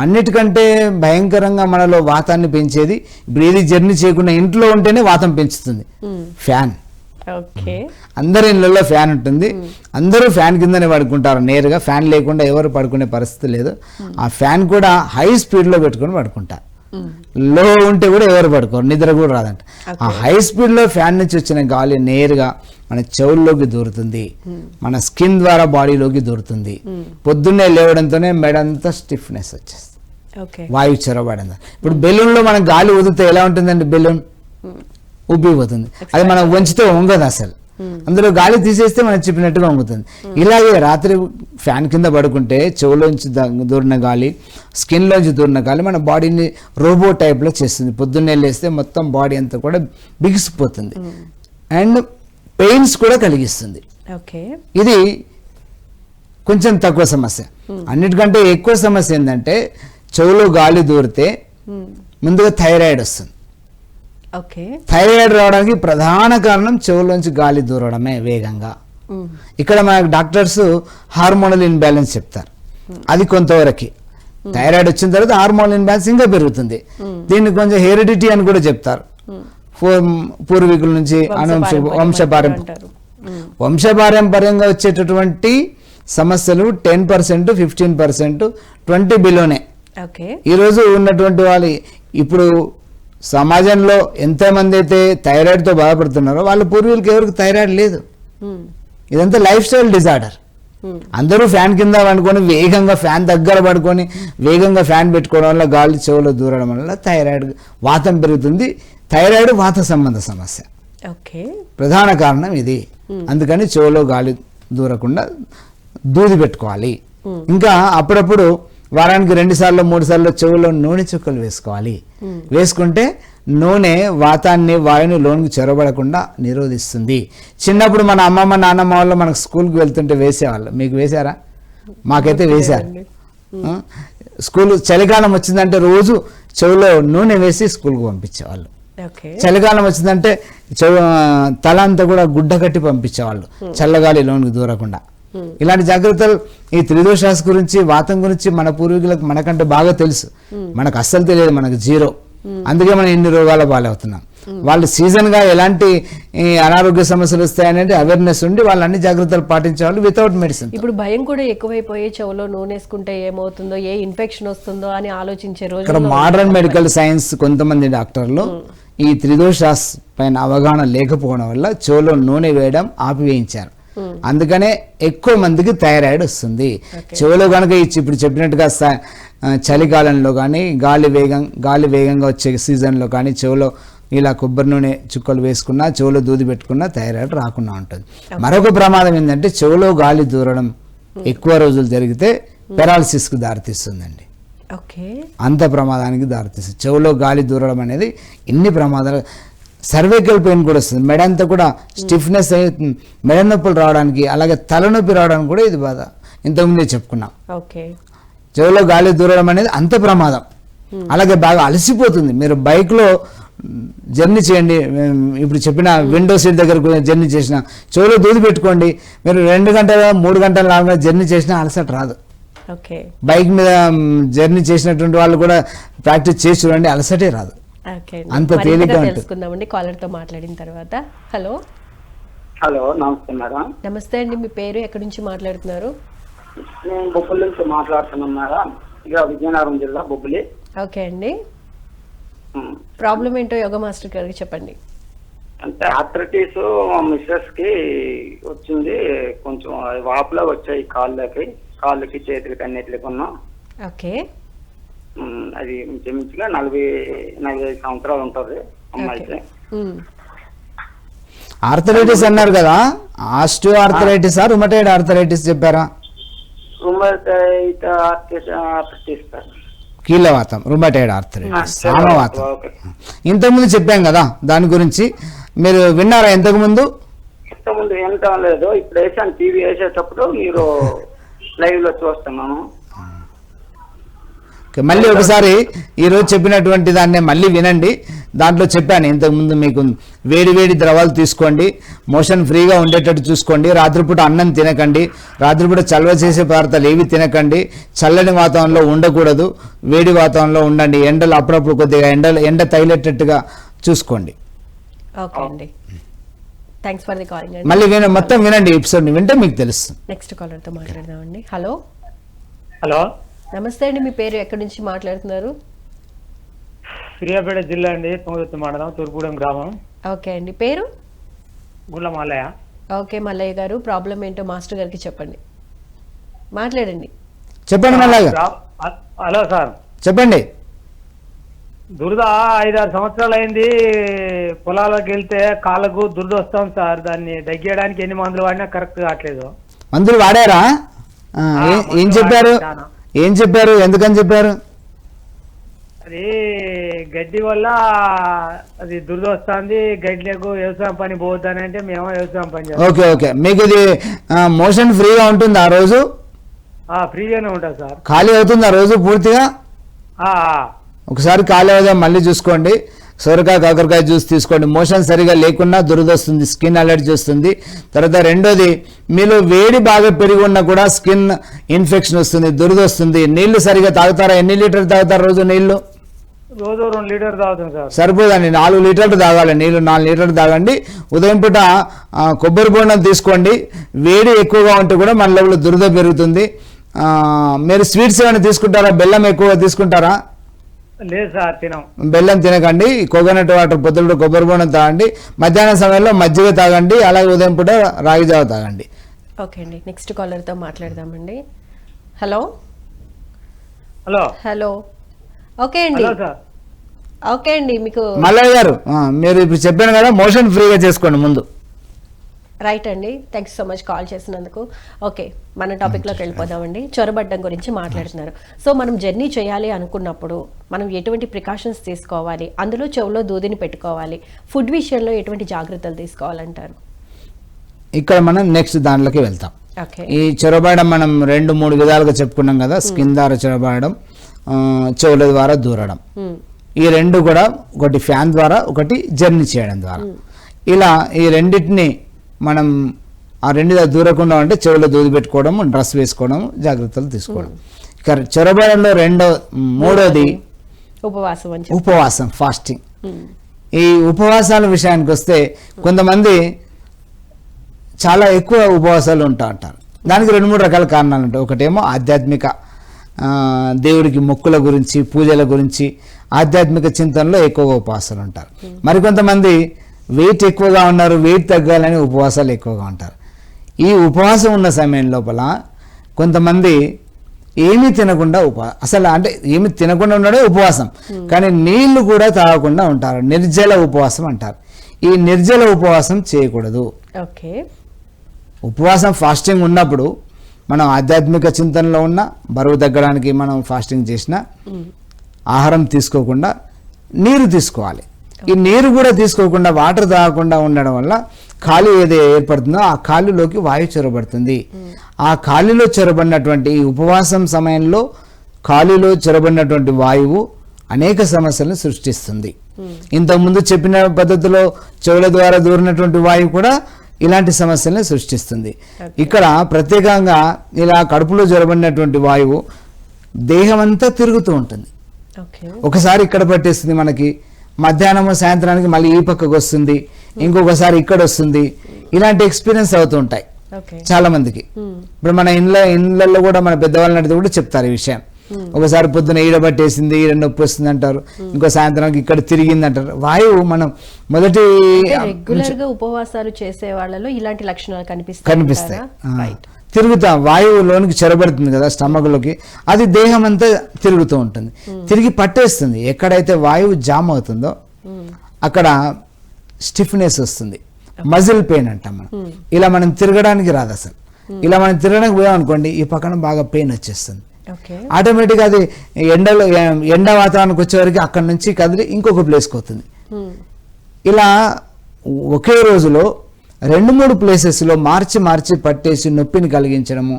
అన్నిటికంటే భయంకరంగా మనలో వాతాన్ని పెంచేది, ఇప్పుడు ఏది జర్నీ చేయకుండా ఇంట్లో ఉంటేనే వాతం పెంచుతుంది, ఫ్యాన్. అందరి ఇళ్ళల్లో ఫ్యాన్ ఉంటుంది, అందరూ ఫ్యాన్ కిందనే పడుకుంటారు నేరుగా. ఫ్యాన్ లేకుండా ఎవరు పడుకునే పరిస్థితి లేదు. ఆ ఫ్యాన్ కూడా హై స్పీడ్లో పెట్టుకొని పడుకుంటారు. లో ఉంటే కూడా ఎవరు పడుకోరు, నిద్ర కూడా రాదంట. ఆ హై స్పీడ్లో ఫ్యాన్ నుంచి వచ్చిన గాలి నేరుగా మన చెవుల్లోకి దూరుతుంది, మన స్కిన్ ద్వారా బాడీలోకి దూరుతుంది. పొద్దున్నే లేవడంతోనే మెడంతా స్టిఫ్నెస్ వచ్చేస్తుంది, వాయువు చొరబడింది. ఇప్పుడు బెలూన్లో మనం గాలి వదిలితే ఎలా ఉంటుందండి? బెలూన్ ఉబ్బిపోతుంది, అది మనం వంచితే వంగదు అసలు. అందులో గాలి తీసేస్తే మనం చెప్పినట్టుగా వంగుతుంది. ఇలాగే రాత్రి ఫ్యాన్ కింద పడుకుంటే చెవులోంచి దూరిన గాలి, స్కిన్లోంచి దూరిన గాలి మన బాడీని రోబో టైప్లో చేస్తుంది. పొద్దున్నే లేస్తే మొత్తం బాడీ అంతా కూడా బిగిసిపోతుంది అండ్ పెయిన్స్ కూడా కలిగిస్తుంది. ఇది కొంచెం తక్కువ సమస్య. అన్నిటికంటే ఎక్కువ సమస్య ఏంటంటే చెవులో గాలి దూరితే ముందుగా థైరాయిడ్ వస్తుంది. థైరాయిడ్ రావడానికి ప్రధాన కారణం చెవులోంచి గాలి దూరడమే వేగంగా. ఇక్కడ మనకు డాక్టర్స్ హార్మోనల్ ఇన్బ్యాలెన్స్ చెప్తారు, అది కొంతవరకు. థైరాయిడ్ వచ్చిన తర్వాత హార్మోనల్ ఇన్బ్యాలెన్స్ ఇంకా పెరుగుతుంది. దీన్ని కొంచెం హెరిడిటీ అని కూడా చెప్తారు, పూర్వీకుల నుంచి వంశపారంపర్యంగా వచ్చేటటువంటి సమస్యలు 10%, 15%, 20 బిలోనే. ఈరోజు ఉన్నటువంటి వాళ్ళు ఇప్పుడు సమాజంలో ఎంతమంది అయితే థైరాయిడ్తో బాధపడుతున్నారో వాళ్ళ పూర్వీకులకి ఎవరికి థైరాయిడ్ లేదు. ఇదంతా లైఫ్ స్టైల్ డిజార్డర్. అందరూ ఫ్యాన్ కింద పడుకొని వేగంగా ఫ్యాన్ దగ్గర పడుకొని వేగంగా ఫ్యాన్ పెట్టుకోవడం వల్ల గాలి చెవులో దూరడం వల్ల థైరాయిడ్ వాతం పెరుగుతుంది. థైరాయిడ్ వాత సంబంధ సమస్య, ప్రధాన కారణం ఇది. అందుకని చెవులో గాలి దూరకుండా దూది పెట్టుకోవాలి. ఇంకా అప్పుడప్పుడు వారానికి 2 సార్లు 3 సార్లు చెవులో నూనె చుక్కలు వేసుకోవాలి. వేసుకుంటే నూనె వాతాన్ని వాయువుని లోనికి చొరబడకుండా నిరోధిస్తుంది. చిన్నప్పుడు మన అమ్మమ్మ నాన్నమ్మ వాళ్ళు మనకు స్కూల్కి వెళ్తుంటే వేసేవాళ్ళు. మీకు వేశారా? మాకైతే వేశారు. స్కూల్ చలికాలం వచ్చిందంటే రోజు చెవులో నూనె వేసి స్కూల్కి పంపించేవాళ్ళు. చలికాలం వచ్చిందంటే తల అంతా కూడా గుడ్డ కట్టి పంపించేవాళ్ళు, చల్లగాలి లోనికి దూరకుండా. ఇలాంటి జాగ్రత్తలు ఈ త్రిదోషాస్ గురించి, వాతం గురించి మన పూర్వీకులకు మనకంటే బాగా తెలుసు. మనకు అస్సలు తెలియదు, మనకు జీరో. అందుకే మనం ఇన్ని రోగాల పాలవుతున్నాం. వాళ్ళు సీజన్ గా ఎలాంటి అనారోగ్య సమస్యలు వస్తాయనేది అవేర్నెస్ ఉండి వాళ్ళు అన్ని జాగ్రత్తలు పాటించేవాళ్ళు వితౌట్ మెడిసిన్. ఇప్పుడు భయం కూడా ఎక్కువైపోయి చెవులో నూనె వేసుకుంటే ఏమవుతుందో, ఏ ఇన్ఫెక్షన్ వస్తుందో అని ఆలోచించే రోజు. ఇక్కడ మోడర్న్ మెడికల్ సైన్స్ కొంతమంది డాక్టర్లు ఈ త్రిదోషాస్ పైన అవగాహన లేకపోవడం వల్ల చెవులో నూనె వేయడం ఆపివేయించారు. అందుకనే ఎక్కువ మందికి థైరాయిడ్ వస్తుంది. చెవులో కనుక ఇప్పుడు చెప్పినట్టుగా చలికాలంలో కానీ గాలి వేగంగా వచ్చే సీజన్లో కానీ చెవులో ఇలా కొబ్బరి నూనె చుక్కలు వేసుకున్నా, చెవులో దూది పెట్టుకున్నా థైరాయిడ్ రాకుండా ఉంటుంది. మరొక ప్రమాదం ఏంటంటే చెవులో గాలి దూరడం ఎక్కువ రోజులు జరిగితే పెరాలసిస్కి దారితీస్తుందండి. అంత ప్రమాదానికి దారితీస్తుంది. చెవులో గాలి దూరడం అనేది ఇన్ని ప్రమాదాలు. సర్వైకల్ పెయిన్ కూడా వస్తుంది, మెడ అంతా కూడా స్టిఫ్నెస్ అయ్యి మెడ నొప్పులు రావడానికి, అలాగే తలనొప్పి రావడానికి కూడా ఇది బాధ. ఇంతకుముందే చెప్పుకున్నాం. చెవులో గాలి దూరడం అనేది అంత ప్రమాదం. అలాగే బాగా అలసిపోతుంది. మీరు బైక్లో జర్నీ చేయండి, ఇప్పుడు చెప్పిన విండో సీట్ దగ్గర జర్నీ చేసిన చెవులో దూది పెట్టుకోండి, మీరు 2 గంటల 3 గంటల 4 గంటల జర్నీ చేసినా అలసట రాదు. బైక్ మీద జర్నీ చేసినటువంటి వాళ్ళు కూడా ప్రాక్టీస్ చేసి చూడండి, అలసటే రాదు. అంత తేలిగ్గా తెలుసుకుందామండి కాలర్ తో మాట్లాడిన తర్వాత. హలో నమస్తే మేడం. నమస్తే అండి, మీ పేరు, ఎక్కడి నుంచి మాట్లాడుతున్నారు? నేను బొబ్బులి నుంచి మాట్లాడుతున్నాను మేడం, ఇక విజయనగరం జిల్లా బొబ్బులి. ఓకే అండి, ప్రాబ్లం ఏంటో యోగా మాస్టర్ గారికి చెప్పండి. అంటే ఆర్థరైటిస్ మిస్సెస్ కి వచ్చింది, కొంచెం వాపులా వచ్చాయి కాళ్ళకి చేతులకి అన్నిటికి ఉన్నాం. ఓకే, అది ఇంచుమించుగా 40-45 సంవత్సరాలు ఉంటుంది అమ్మాయికి. ఆర్థరైటిస్ అన్నారు కదా, ఆస్టియో ఆర్థరైటిస్ రుమటైడ్ ఆర్థరైటిస్ చెప్పారా? రుమటైడ్ ఆర్థరైటిస్ కీళ్ళవాతం, రుమటైడ్ ఆర్థరైటిస్, సామవాతం. ఇంతకుముందు చెప్పాం కదా దాని గురించి, మీరు విన్నారా ఇంతకుముందు? ఇంతకుముందు వినటం లేదు, ఇప్పుడు వేసాను, టీవీ వేసేటప్పుడు మీరు లైవ్ లో చూస్తున్నాను. మళ్ళీ ఒకసారి ఈరోజు చెప్పినటువంటి దాన్ని మళ్ళీ వినండి. దాంట్లో చెప్పాను ఇంతకుముందు మీకు, వేడి ద్రవాలు తీసుకోండి, మోషన్ ఫ్రీగా ఉండేటట్టు చూసుకోండి, రాత్రిపూట అన్నం తినకండి, రాత్రిపూట చలవ చేసే పదార్థాలు ఏవి తినకండి, చల్లని వాతావరణంలో ఉండకూడదు, వేడి వాతావరణంలో ఉండండి, ఎండలు అప్పుడప్పుడు కొద్దిగా ఎండ తగిలేటట్టుగా చూసుకోండి. ఓకే అండి, థ్యాంక్స్ ఫర్ ది కాలింగ్. మళ్ళీ మొత్తం వినండి, ఎపిసోడ్ వింటే మీకు తెలుస్తుంది. నెక్స్ట్ కాలర్ తో మాట్లాడదామండి. హలో నమస్తే అండి, మీ పేరు, ఎక్కడి నుంచి మాట్లాడుతున్నారు? సూర్యాపేట జిల్లా అండి, తుంగతుర్తి మండలం, తూర్పుగూడెం గ్రామం. ఓకే అండి, పేరు? గుళ్ళ మల్లయ్య. ఓకే మల్లయ్య గారు, ప్రాబ్లం ఏంటో మాస్టర్ గారికి చెప్పండి, మాట్లాడండి. చెప్పండి మల్లయ్య. హలో సార్, చెప్పండి. దురద 5-6 సంవత్సరాలు అయింది, పొలాలకు వెళ్తే కాళ్ళకు దురద వస్తాం సార్, దాన్ని తగ్గించడానికి ఎన్ని మందులు వాడినా కరెక్ట్ కావట్లేదు. మందులు వాడారా? ఏం చెప్పారు ఎందుకని చెప్పారు? అది గడ్డి వల్ల అది దురద వస్తుంది, గడ్డిలకు వ్యవసాయం పని పోవద్దని అంటే మేము వ్యవసాయం పని చేస్తాం. ఓకే, మీకు ఇది మోషన్ ఫ్రీగా ఉంటుంది ఆ రోజు? ఫ్రీగానే ఉంటుంది సార్. ఖాళీ అవుతుంది ఆ రోజు పూర్తిగా? ఒకసారి ఖాళీ అవుదా మళ్ళీ చూసుకోండి. సొరకాయ కాకరకాయ జ్యూస్ తీసుకోండి. మోషన్ సరిగా లేకున్నా దురదొస్తుంది, స్కిన్ అలర్జీ వస్తుంది. తర్వాత రెండోది, మీలో వేడి బాగా పెరిగి ఉన్నా కూడా స్కిన్ ఇన్ఫెక్షన్ వస్తుంది, దురదొస్తుంది. నీళ్లు సరిగా తాగుతారా? ఎన్ని లీటర్లు తాగుతారు రోజు నీళ్లు? రోజు 2 లీటర్లు తాగుతాం సార్. సరిపోదండి, 4 లీటర్లు తాగాలి నీళ్లు. 4 లీటర్లు తాగండి. ఉదయం పూట కొబ్బరి బోండం తీసుకోండి. వేడి ఎక్కువగా ఉంటే కూడా మన లోపల దురద పెరుగుతుంది. మీరు స్వీట్స్ ఏమైనా తీసుకుంటారా? బెల్లం ఎక్కువగా తీసుకుంటారా? లేదు సార్, తినం. బెల్లం తినకండి. కోకోనట్ వాటర్, పొద్దుడు కొబ్బరి బోండం తాగండి. మధ్యాహ్నం సమయంలో మజ్జిగ తాగండి. అలాగే ఉదయం పూట రాగి జావ తాగండి. ఓకే అండి, నెక్స్ట్ కాలర్తో మాట్లాడదామండి. హలో. ఓకే అండి, మీకు మల్లయ్య గారు, మీరు ఇప్పుడు చెప్పాను కదా, మోషన్ ఫ్రీగా చేసుకోండి ముందు. రైట్ అండి, థ్యాంక్స్ సో మచ్ కాల్ చేసినందుకు. ఓకే, మన టాపిక్లోకి వెళ్ళిపోదామండి. చొరబడ్డం గురించి మాట్లాడుతున్నారు. సో మనం జర్నీ చేయాలి అనుకున్నప్పుడు మనం ఎటువంటి ప్రికాషన్స్ తీసుకోవాలి, అందులో చెవులో దూదిని పెట్టుకోవాలి, ఫుడ్ విషయంలో ఎటువంటి జాగ్రత్తలు తీసుకోవాలంటారు? ఇక్కడ మనం నెక్స్ట్ దాంట్లోకి వెళ్తాం. ఓకే, ఈ చొరబడడం మనం 2-3 విధాలుగా చెప్పుకున్నాం కదా. స్కిన్ ద్వారా చొరబడడం, చెవుల ద్వారా దూరడం. ఈ రెండు కూడా, ఒకటి ఫ్యాన్ ద్వారా, ఒకటి జర్నీ చేయడం ద్వారా. ఇలా ఈ రెండింటిని మనం ఆ రెండు దూరకుండా అంటే చెవులో దూది పెట్టుకోవడం, డ్రెస్ వేసుకోవడం, జాగ్రత్తలు తీసుకోవడం. ఇక చొరబడంలో మూడోది ఉపవాసం, ఫాస్టింగ్. ఈ ఉపవాసాల విషయానికి వస్తే కొంతమంది చాలా ఎక్కువ ఉపవాసాలు ఉంటారు. దానికి 2-3 రకాల కారణాలు ఉంటాయి. ఒకటేమో ఆధ్యాత్మిక, దేవుడికి మొక్కుల గురించి, పూజల గురించి, ఆధ్యాత్మిక చింతనలో ఎక్కువగా ఉపవాసాలు ఉంటారు. మరికొంతమంది వెయిట్ ఎక్కువగా ఉన్నారు, వెయిట్ తగ్గాలని ఉపవాసాలు ఎక్కువగా ఉంటారు. ఈ ఉపవాసం ఉన్న సమయం లోపల కొంతమంది ఏమీ తినకుండా అసలు అంటే ఏమి తినకుండా ఉండడే ఉపవాసం, కానీ నీళ్లు కూడా తాగకుండా ఉంటారు. నిర్జల ఉపవాసం అంటారు. ఈ నిర్జల ఉపవాసం చేయకూడదు. ఓకే. ఉపవాసం ఫాస్టింగ్ ఉన్నప్పుడు మనం ఆధ్యాత్మిక చింతనలో ఉన్న బరువు తగ్గడానికి మనం ఫాస్టింగ్ చేసిన ఆహారం తీసుకోకుండా నీరు తీసుకోవాలి. ఈ నీరు కూడా తీసుకోకుండా వాటర్ తాగకుండా ఉండడం వల్ల ఖాళీ ఏదో ఏర్పడుతుందో ఆ ఖాళీలోకి వాయువు చొరబడుతుంది. ఆ ఖాళీలో చొరబడినటువంటి ఈ ఉపవాసం సమయంలో ఖాళీలో చొరబడినటువంటి వాయువు అనేక సమస్యలను సృష్టిస్తుంది. ఇంతకుముందు చెప్పిన పద్ధతిలో చెవుల ద్వారా దూరినటువంటి వాయువు కూడా ఇలాంటి సమస్యలను సృష్టిస్తుంది. ఇక్కడ ప్రత్యేకంగా ఇలా కడుపులో జరబడినటువంటి వాయువు దేహం అంతా తిరుగుతూ ఉంటుంది. ఒకసారి ఇక్కడ పట్టేస్తుంది, మనకి మధ్యాహ్నం సాయంత్రానికి మళ్ళీ ఈ పక్కకు వస్తుంది, ఇంకొకసారి ఇక్కడ వస్తుంది. ఇలాంటి ఎక్స్పీరియన్స్ అవుతూ ఉంటాయి చాలా మందికి. ఇప్పుడు మన ఇళ్ళల్లో కూడా మన పెద్దవాళ్ళని అడిగితే కూడా చెప్తారు ఈ విషయం. ఒకసారి పొద్దున ఈడ పట్టేసింది, ఈడ నొప్పి వస్తుంది అంటారు, ఇంకో సాయంత్రానికి ఇక్కడ తిరిగింది అంటారు. వాయువు మనం మొదటి రెగ్యులర్ గా ఉపవాసాలు చేసే వాళ్ళలో ఇలాంటి లక్షణాలు కనిపిస్తాయి. తిరుగుతాం, వాయువు లోనికి చెరబడుతుంది కదా స్టమక్లోకి, అది దేహం అంతా తిరుగుతూ ఉంటుంది, తిరిగి పట్టేస్తుంది. ఎక్కడైతే వాయువు జామ్ అవుతుందో అక్కడ స్టిఫ్నెస్ వస్తుంది, మజిల్ పెయిన్ అంటాం మనం. ఇలా మనం తిరగడానికి రాదు అసలు. ఇలా మనం తిరగడానికి పోయామనుకోండి ఈ పక్కన బాగా పెయిన్ వచ్చేస్తుంది. ఆటోమేటిక్గా అది ఎండ వాతావరణానికి వచ్చేవరకు అక్కడ నుంచి కదిలి ఇంకొక ప్లేస్కి అవుతుంది. ఇలా ఒకే రోజులో 2-3 ప్లేసెస్లో మార్చి పట్టేసి నొప్పిని కలిగించడము,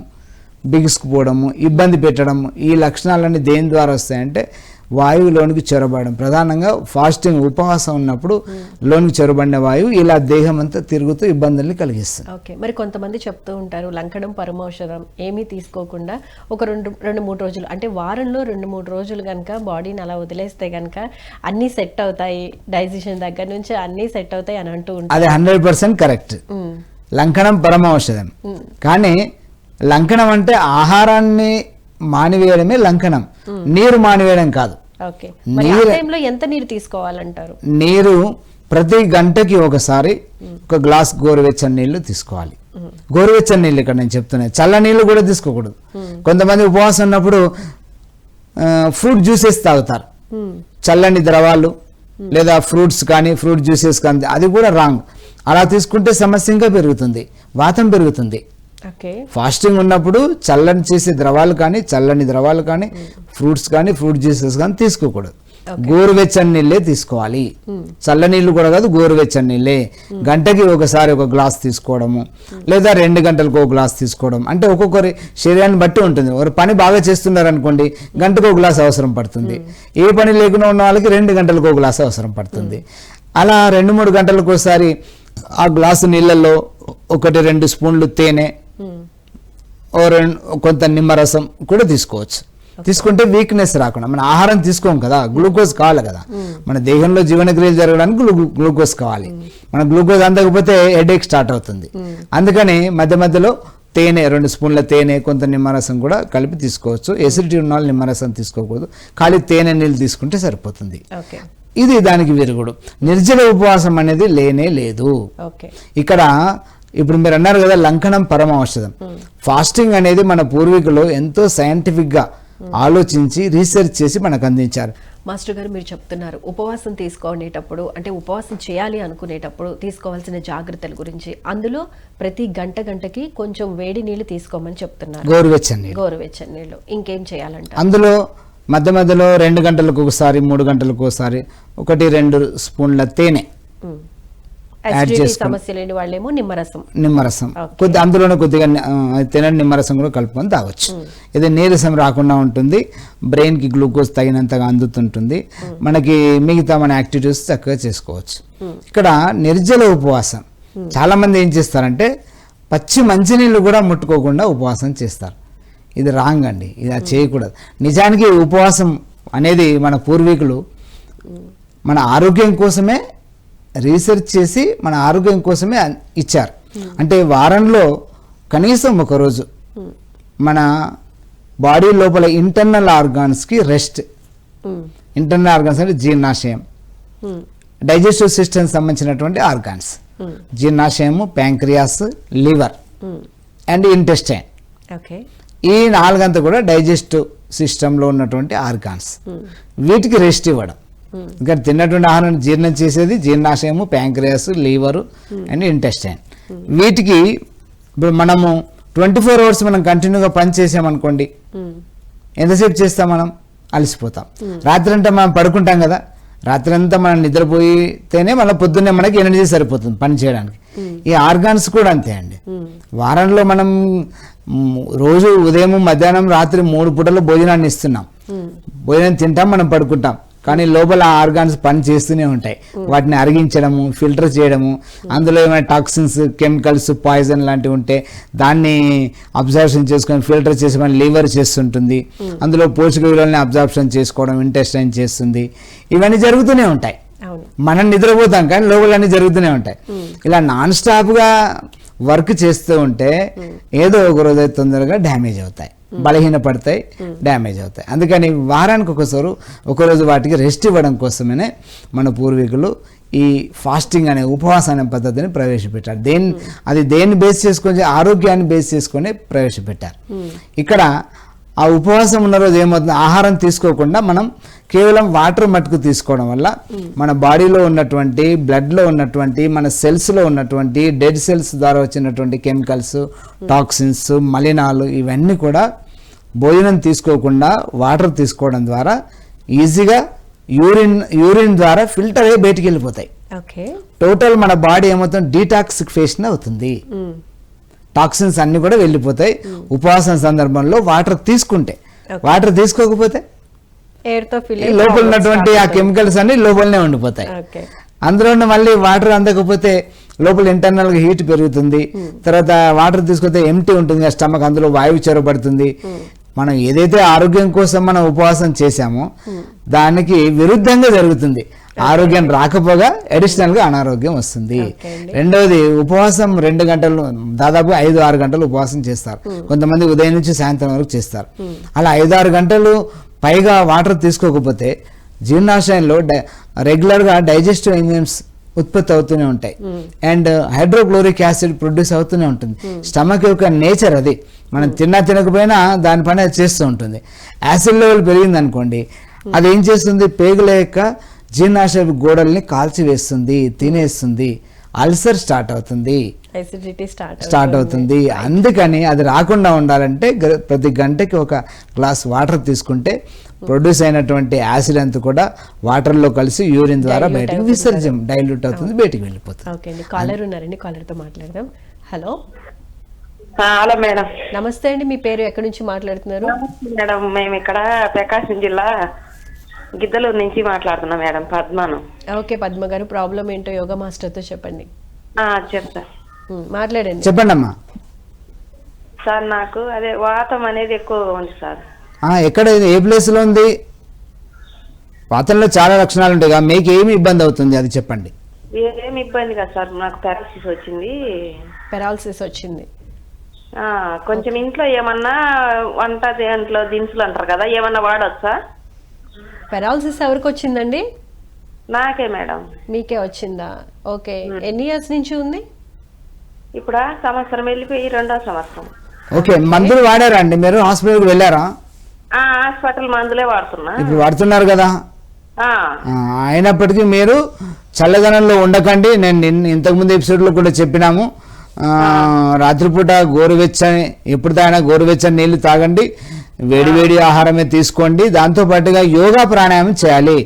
బిగుసుకుపోవడము, ఇబ్బంది పెట్టడము, ఈ లక్షణాలన్నీ దేని ద్వారా వస్తాయంటే వాయువులోనికి చొరబడడం. ప్రధానంగా ఫాస్టింగ్ ఉపవాసం ఉన్నప్పుడు లోనికి చొరబడిన వాయువు ఇలా దేహం అంతా తిరుగుతూ ఇబ్బందుల్ని కలిగిస్తుంది. ఓకే. మరి కొంతమంది చెప్తూ ఉంటారు లంకడం పరమౌషధం ఏమీ తీసుకోకుండా ఒక 2-3 రోజులు, అంటే వారంలో 2-3 రోజులు కనుక బాడీని అలా వదిలేస్తే కనుక అన్నీ సెట్ అవుతాయి, డైజెషన్ దగ్గర నుంచి అన్నీ సెట్ అవుతాయి అని అంటూ ఉంటారు. అది 100% కరెక్ట్. లంకనం పరమౌషధం. కానీ లంకనం అంటే ఆహారాన్ని మానివేయడమే లంకనం, నీరు మానివేయడం కాదు. ఎంత నీరు తీసుకోవాలంటారు? నీరు ప్రతి గంటకి ఒకసారి ఒక గ్లాస్ గోరువెచ్చని నీళ్లు తీసుకోవాలి. గోరువెచ్చని నీళ్ళు ఇక్కడ నేను చెప్తున్నాను, చల్ల నీళ్లు కూడా తీసుకోకూడదు. కొంతమంది ఉపవాసం ఉన్నప్పుడు ఫ్రూట్ జ్యూసెస్ తాగుతారు, చల్లని ద్రవాలు లేదా ఫ్రూట్స్ కానీ ఫ్రూట్ జ్యూసెస్ కానీ, అది కూడా రాంగ్. అలా తీసుకుంటే సమస్య ఇంకా పెరుగుతుంది, వాతం పెరుగుతుంది. ఫాస్టింగ్ ఉన్నప్పుడు చల్లని చేసే ద్రవాలు కానీ చల్లని ద్రవాలు కానీ ఫ్రూట్స్ కానీ ఫ్రూట్ జ్యూసెస్ కానీ తీసుకోకూడదు. గోరువెచ్చని నీళ్ళే తీసుకోవాలి. చల్ల నీళ్లు కూడా కాదు, గోరువెచ్చని నీళ్ళే. గంటకి ఒకసారి ఒక గ్లాస్ తీసుకోవడము, లేదా 2 గంటలకు ఒక గ్లాస్ తీసుకోవడం. అంటే ఒక్కొక్కరి శరీరాన్ని బట్టి ఉంటుంది. ఒక పని బాగా చేస్తున్నారు అనుకోండి, గంటకు ఒక గ్లాస్ అవసరం పడుతుంది. ఏ పని లేకుండా ఉన్న వాళ్ళకి 2 గంటలకు ఒక గ్లాస్ అవసరం పడుతుంది. అలా 2-3 గంటలకు ఒకసారి ఆ గ్లాసు నీళ్ళల్లో 1-2 స్పూన్లు తేనె, కొంత నిమ్మరసం కూడా తీసుకోవచ్చు. తీసుకుంటే వీక్నెస్ రాకుండా, మన ఆహారం తీసుకోం కదా, గ్లూకోజ్ కావాలి కదా, మన దేహంలో జీవనక్రియలు జరగడానికి గ్లూకోజ్ కావాలి. మన గ్లూకోజ్ అందకపోతే హెడేక్ స్టార్ట్ అవుతుంది. అందుకని మధ్య మధ్యలో తేనె, 2 స్పూన్ల తేనె, కొంత నిమ్మరసం కూడా కలిపి తీసుకోవచ్చు. ఎసిడిటీ ఉన్న వాళ్ళు నిమ్మరసం తీసుకోకూడదు, ఖాళీ తేనె నీళ్ళు తీసుకుంటే సరిపోతుంది. ఇది దానికి విరుగుడు. నిర్జల ఉపవాసం అనేది లేనే లేదు. ఇక్కడ ఇప్పుడు మీరు అన్నారు కదా లంకనం పరమ ఔషధం. ఫాస్టింగ్ అనేది మన పూర్వీకులు ఎంతో సైంటిఫిక్ గా ఆలోచించి రీసెర్చ్ చేసి మనకు అందించారు. మాస్టర్ గారు మీరు చెప్తున్నారు ఉపవాసం తీసుకునేటప్పుడు, అంటే ఉపవాసం చేయాలి అనుకునేటప్పుడు తీసుకోవాల్సిన జాగ్రత్తల గురించి, అందులో ప్రతి గంటకి కొంచెం వేడి నీళ్లు తీసుకోమని చెప్తున్నారు. గోరువెచ్చని నీళ్లు. ఇంకేం చేయాలంట? అందులో మధ్యలో 2 గంటలకు ఒకసారి 3 గంటలకు ఒకసారి 1-2 స్పూన్ల తేనె యాడ్ చేసుకుని, సమస్య లేని వాళ్ళేమో నిమ్మరసం కొద్ది అందులోనే కొద్దిగా తినని నిమ్మరసం కూడా కలుపుకొని తాగొచ్చు. ఇది నీరసం రాకుండా ఉంటుంది, బ్రెయిన్ కి గ్లూకోజ్ తగినంతగా అందుతుంటుంది, మనకి మిగతా మన యాక్టివిటీస్ చక్కగా చేసుకోవచ్చు. ఇక్కడ నిర్జల ఉపవాసం చాలా మంది ఏం చేస్తారంటే పచ్చి మంచినీళ్ళు కూడా ముట్టుకోకుండా ఉపవాసం చేస్తారు. ఇది రాంగ్ అండి, ఇది చేయకూడదు. నిజానికి ఉపవాసం అనేది మన పూర్వీకులు మన ఆరోగ్యం కోసమే రీసెర్చ్ చేసి మన ఆరోగ్యం కోసమే ఇచ్చారు. అంటే వారంలో కనీసం ఒక రోజు మన బాడీ లోపల ఇంటర్నల్ ఆర్గాన్స్కి రెస్ట్. ఇంటర్నల్ ఆర్గాన్స్ అంటే జీర్ణాశయం, డైజెస్టివ్ సిస్టమ్ సంబంధించినటువంటి ఆర్గాన్స్, జీర్ణాశయము, pancreas, liver, and intestine. Okay. ఈ 4 అంతా కూడా డైజెస్టివ్ సిస్టంలో ఉన్నటువంటి ఆర్గాన్స్. వీటికి రెస్ట్ ఇవ్వడం, ఇంకా తిన్నటువంటి ఆహారాన్ని జీర్ణం చేసేది జీర్ణాశయము, ప్యాంక్రియాస్, లీవరు అండ్ ఇంటెస్టైన్. వీటికి ఇప్పుడు మనము 24 hours మనం కంటిన్యూగా పని చేసామనుకోండి, ఎంతసేపు చేస్తాం మనం? అలసిపోతాం. రాత్రి అంతా మనం పడుకుంటాం కదా, రాత్రి అంతా మనం నిద్రపోయితేనే మళ్ళీ పొద్దున్నే మనకి ఎనర్జీ సరిపోతుంది పని చేయడానికి. ఈ ఆర్గాన్స్ కూడా అంతే అండి. వారంలో మనం రోజు ఉదయం, మధ్యాహ్నం, రాత్రి 3 పూటలు భోజనాన్ని ఇస్తున్నాం. భోజనం తింటాం, మనం పడుకుంటాం, కానీ లోపల ఆర్గాన్స్ పని చేస్తూనే ఉంటాయి. వాటిని అరిగించడము, ఫిల్టర్ చేయడము, అందులో ఏమైనా టాక్సిన్స్, కెమికల్స్, పాయిజన్ లాంటివి ఉంటే దాన్ని అబ్జర్ప్షన్ చేసుకొని ఫిల్టర్ చేసి మన లివర్ చేస్తుంటుంది. అందులో పోషక విలువల్ని అబ్జర్ప్షన్ చేసుకోవడం ఇంటెస్టైన్ చేస్తుంది. ఇవన్నీ జరుగుతూనే ఉంటాయి. మనం నిద్రపోతాం కానీ లోపలన్నీ జరుగుతూనే ఉంటాయి. ఇలా నాన్ స్టాప్గా వర్క్ చేస్తూ ఉంటే ఏదో ఒక రోజు తొందరగా డ్యామేజ్ అవుతాయి, బలహీనపడతాయి, డ్యామేజ్ అవుతాయి. అందుకని వారానికి ఒకరోజు వాటికి రెస్ట్ ఇవ్వడం కోసమే మన పూర్వీకులు ఈ ఫాస్టింగ్ అనే ఉపవాసం అనే పద్ధతిని ప్రవేశపెట్టారు. అది దేన్ని బేస్ చేసుకొని? ఆరోగ్యాన్ని బేస్ చేసుకొని ప్రవేశపెట్టారు. ఇక్కడ ఆ ఉపవాసం ఉన్న రోజు ఏమవుతుంది? ఆహారం తీసుకోకుండా మనం కేవలం వాటర్ మట్టుకు తీసుకోవడం వల్ల మన బాడీలో ఉన్నటువంటి, బ్లడ్లో ఉన్నటువంటి, మన సెల్స్లో ఉన్నటువంటి డెడ్ సెల్స్ ద్వారా వచ్చినటువంటి కెమికల్స్, టాక్సిన్స్, మలినాలు ఇవన్నీ కూడా భోజనం తీసుకోకుండా వాటర్ తీసుకోవడం ద్వారా ఈజీగా యూరిన్ ద్వారా ఫిల్టర్ అయ్యి బయటికి వెళ్ళిపోతాయి. టోటల్ మన బాడీ ఏమవుతుంది? డీటాక్సిఫికేషన్ అవుతుంది. టాక్సిన్స్ అన్ని కూడా వెళ్ళిపోతాయి ఉపవాసం సందర్భంలో వాటర్ తీసుకుంటే. వాటర్ తీసుకోకపోతే లోపల ఉన్నటువంటి ఆ కెమికల్స్ అన్ని లోపలనే ఉండిపోతాయి. అందులో మళ్ళీ వాటర్ అందకపోతే లోపల ఇంటర్నల్ గా హీట్ పెరుగుతుంది. తర్వాత వాటర్ తీసుకుంటే ఎంటీ ఉంటుంది స్టమక్, అందులో వాయువు చొరబడుతుంది. మనం ఏదైతే ఆరోగ్యం కోసం మనం ఉపవాసం చేశామో దానికి విరుద్ధంగా జరుగుతుంది. ఆరోగ్యం రాకపోగా అడిషనల్ గా అనారోగ్యం వస్తుంది. రెండవది, ఉపవాసం 2 గంటలు, దాదాపు 5-6 గంటలు ఉపవాసం చేస్తారు. కొంతమంది ఉదయం నుంచి సాయంత్రం వరకు చేస్తారు. అలా 5-6 గంటలు పైగా వాటర్ తీసుకోకపోతే జీర్ణాశయంలో రెగ్యులర్గా డైజెస్టివ్ ఎంజైమ్స్ ఉత్పత్తి అవుతూనే ఉంటాయి అండ్ హైడ్రోక్లోరిక్ యాసిడ్ ప్రొడ్యూస్ అవుతూనే ఉంటుంది. స్టమక్ యొక్క నేచర్ అది. మనం తినకపోయినా దాని పని అది చేస్తూ ఉంటుంది. యాసిడ్ లెవెల్ పెరిగింది అనుకోండి, అది ఏం చేస్తుంది? పేగుల యొక్క జీర్ణాశయ గోడల్ని కాల్చివేస్తుంది, తినేస్తుంది, అల్సర్ స్టార్ట్ అవుతుంది, స్టార్ట్ అవుతుంది. అందుకని అది రాకుండా ఉండాలంటే ప్రతి గంటకి 1 గ్లాస్ వాటర్ తీసుకుంటే ప్రొడ్యూస్ అయినటువంటి యాసిడ్ అంతా కూడా వాటర్లో కలిసి యూరిన్ ద్వారా బయటకు విసర్జన డైల్యూట్ అవుతుంది, బయటికి వెళ్ళిపోతుంది. కాలర్ ఉన్నారండి, కాలర్తో మాట్లాడదాం. హలో హలో మేడం, నమస్తే అండి. మీ పేరు, ఎక్కడి నుంచి మాట్లాడుతున్నారు? మేడం మేము ఇక్కడ ప్రకాశం జిల్లా గిద్దలూరు నుంచి మాట్లాడుతున్నాం మేడం. పద్మను. ఓకే పద్మ గారు, ప్రాబ్లం ఏంటో యోగా మాస్టర్తో చెప్పండి. చెప్తా, మాట్లాడండి. చెప్పండి అమ్మా. సార్ నాకు అదే వాతం అనేది ఎక్కువ ఉంది సార్. ఎక్కడ, ఏ ప్లేస్ లో ఉంది? వాతంలో చాలా లక్షణాలు ఉంటాయి, మీకు ఏమి ఇబ్బంది అవుతుంది అది చెప్పండి. ఏమి ఇబ్బంది కదా సార్, నాకు పారాలసిస్ వచ్చింది. కొంచెం ఇంట్లో ఏమన్నా వంట దేంట్లో దినుసులు అంటారు కదా, ఏమన్నా వాడొచ్చా? పారాలసిస్ ఎవరికి వచ్చిందండి? నాకే మేడం. మీకే వచ్చిందా? ఓకే. ఎన్ని ఇయర్స్ నుంచి ఉంది? ఇప్పుడు సంవత్సరం వెళ్ళిపోయి 2వ సంవత్సరం. ఓకే, మందులు వాడారా అండి మీరు? హాస్పిటల్కి వెళ్ళారా? హాస్పిటల్ మందులే వాడుతున్నా. ఇప్పుడు వాడుతున్నారు కదా. అయినప్పటికీ మీరు చల్లదనంలో ఉండకండి. నేను ఇంతకుముందు ఎపిసోడ్లో కూడా చెప్పినాము, రాత్రిపూట గోరువెచ్చని, ఎప్పుడు తాగినా గోరువెచ్చని నీళ్లు తాగండి, వేడివేడి ఆహారమే తీసుకోండి. దాంతోపాటుగా యోగా ప్రాణాయామం చేయాలి.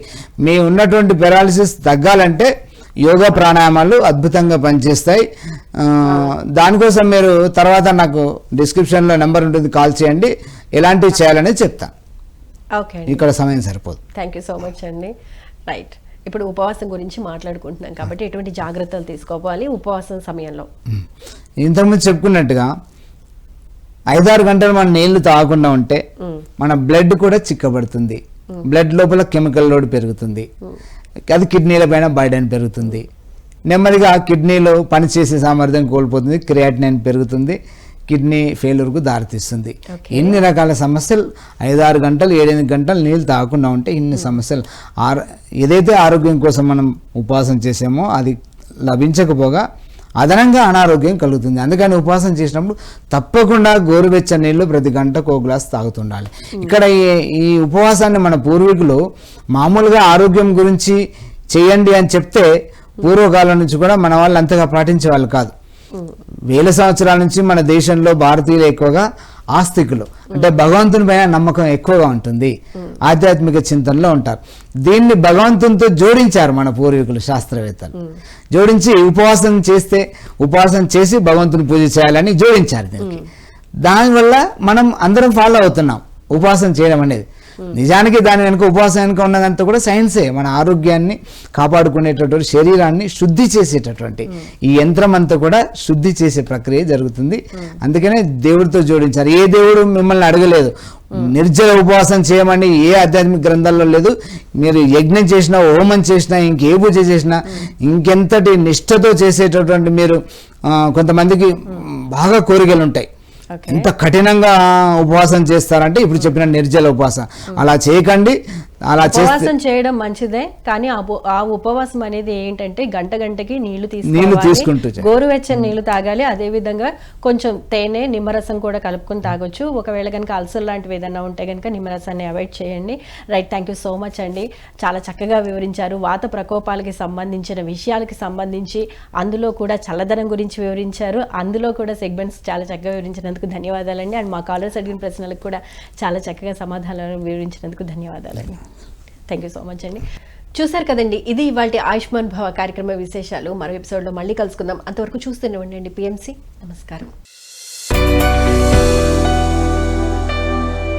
మీ ఉన్నటువంటి పెరాలసిస్ తగ్గాలంటే యోగా ప్రాణాయామాలు అద్భుతంగా పనిచేస్తాయి. దానికోసం మీరు తర్వాత నాకు డిస్క్రిప్షన్లో నెంబర్ ఉంటుంది, కాల్ చేయండి, ఎలాంటివి చేయాలనేది చెప్తాను. ఓకే, ఇక్కడ సమయం సరిపోదు. థ్యాంక్ యూ సో మచ్ అండి. రైట్, ఇప్పుడు ఉపవాసం గురించి మాట్లాడుకుంటున్నాం కాబట్టి ఎటువంటి జాగ్రత్తలు తీసుకోవాలి ఉపవాసం సమయంలో? ఇంతకుముందు చెప్పుకున్నట్టుగా 5-6 గంటలు మనం నీళ్లు తాగకుండా ఉంటే మన బ్లడ్ కూడా చిక్కబడుతుంది, బ్లడ్ లోపల కెమికల్ లోడ్ పెరుగుతుంది, అది కిడ్నీల పైన బర్డెన్ పెరుగుతుంది, నెమ్మదిగా కిడ్నీలో పనిచేసే సామర్థ్యం కోల్పోతుంది, క్రియాటినైన్ పెరుగుతుంది, కిడ్నీ ఫెయిల్యూర్కు దారితీస్తుంది. ఎన్ని రకాల సమస్యలు 5-6 గంటలు 7-8 గంటలు నీళ్ళు తాగకుండా ఉంటే ఇన్ని సమస్యలు. ఏదైతే ఆరోగ్యం కోసం మనం ఉపవాసం చేసామో అది లభించకపోగా అదనంగా అనారోగ్యం కలుగుతుంది. అందుకని ఉపవాసం చేసినప్పుడు తప్పకుండా గోరువెచ్చని నీళ్లు ప్రతి గంటకు ఒక గ్లాస్ తాగుతుండాలి. ఇక్కడ ఈ ఉపవాసాన్ని మన పూర్వీకులు మామూలుగా ఆరోగ్యం గురించి చేయండి అని చెప్తే పూర్వకాలం నుంచి కూడా మన వాళ్ళు అంతగా పాటించే వాళ్ళు కాదు. వేల సంవత్సరాల నుంచి మన దేశంలో భారతీయులు ఎక్కువగా ఆస్తికులు, అంటే భగవంతుని పైన నమ్మకం ఎక్కువగా ఉంటుంది, ఆధ్యాత్మిక చింతనలో ఉంటారు. దీన్ని భగవంతునితో జోడించారు మన పూర్వీకులు, శాస్త్రవేత్తలు జోడించి ఉపవాసం చేసి భగవంతుని పూజ చేయాలని జోడించారు దీనికి. దానివల్ల మనం అందరం ఫాలో అవుతున్నాం ఉపవాసం చేయడం అనేది. నిజానికి దాని వెనుక ఉపవాసం వెనుక ఉన్నదంతా కూడా సైన్సే. మన ఆరోగ్యాన్ని కాపాడుకునేటటువంటి, శరీరాన్ని శుద్ధి చేసేటటువంటి ఈ యంత్రం అంతా కూడా శుద్ధి చేసే ప్రక్రియ జరుగుతుంది. అందుకనే దేవుడితో జోడించారు. ఏ దేవుడు మిమ్మల్ని అడగలేదు నిర్జల ఉపవాసం చేయమని, ఏ ఆధ్యాత్మిక గ్రంథాల్లో లేదు. మీరు యజ్ఞం చేసినా, హోమం చేసినా, ఇంకే పూజ చేసినా, ఇంకెంతటి నిష్ఠతో చేసేటటువంటి మీరు కొంతమందికి బాగా కోరికలు ఉంటాయి. ఎంత కఠినంగా ఉపవాసం చేస్తారంటే ఇప్పుడు చెప్పిన నిర్జల ఉపవాసం అలా చేయకండి. అలా ఉపవాసం చేయడం మంచిదే, కానీ ఆ ఉపవాసం అనేది ఏంటంటే గంటకి నీళ్లు తీసుకుంటూ గోరువెచ్చని నీళ్లు తాగాలి. అదే విధంగా కొంచెం తేనె, నిమ్మరసం కూడా కలుపుకొని తాగొచ్చు. ఒకవేళ కనుక అల్సర్ లాంటివి ఏదైనా ఉంటే కనుక నిమ్మరసాన్ని అవాయిడ్ చేయండి. Right, thank you so much అండి. చాలా చక్కగా వివరించారు. వాత ప్రకోపాలకి సంబంధించిన విషయాలకి సంబంధించి, అందులో కూడా చల్లదనం గురించి వివరించారు. అందులో కూడా సెగ్మెంట్స్ చాలా చక్కగా వివరించినందుకు ధన్యవాదాలండి. అండ్ మా కాలర్స్ అడిగిన ప్రశ్నలకు కూడా చాలా చక్కగా సమాధానాలు వివరించినందుకు ధన్యవాదాలండి. థ్యాంక్ యూ సో మచ్ అండి. చూసారు కదండి, ఇది ఇవాళ ఆయుష్మాన్ భవ కార్యక్రమ విశేషాలు. మరో ఎపిసోడ్లో మళ్ళీ కలుసుకుందాం. అంతవరకు చూస్తూనే ఉండండి PMC. నమస్కారం.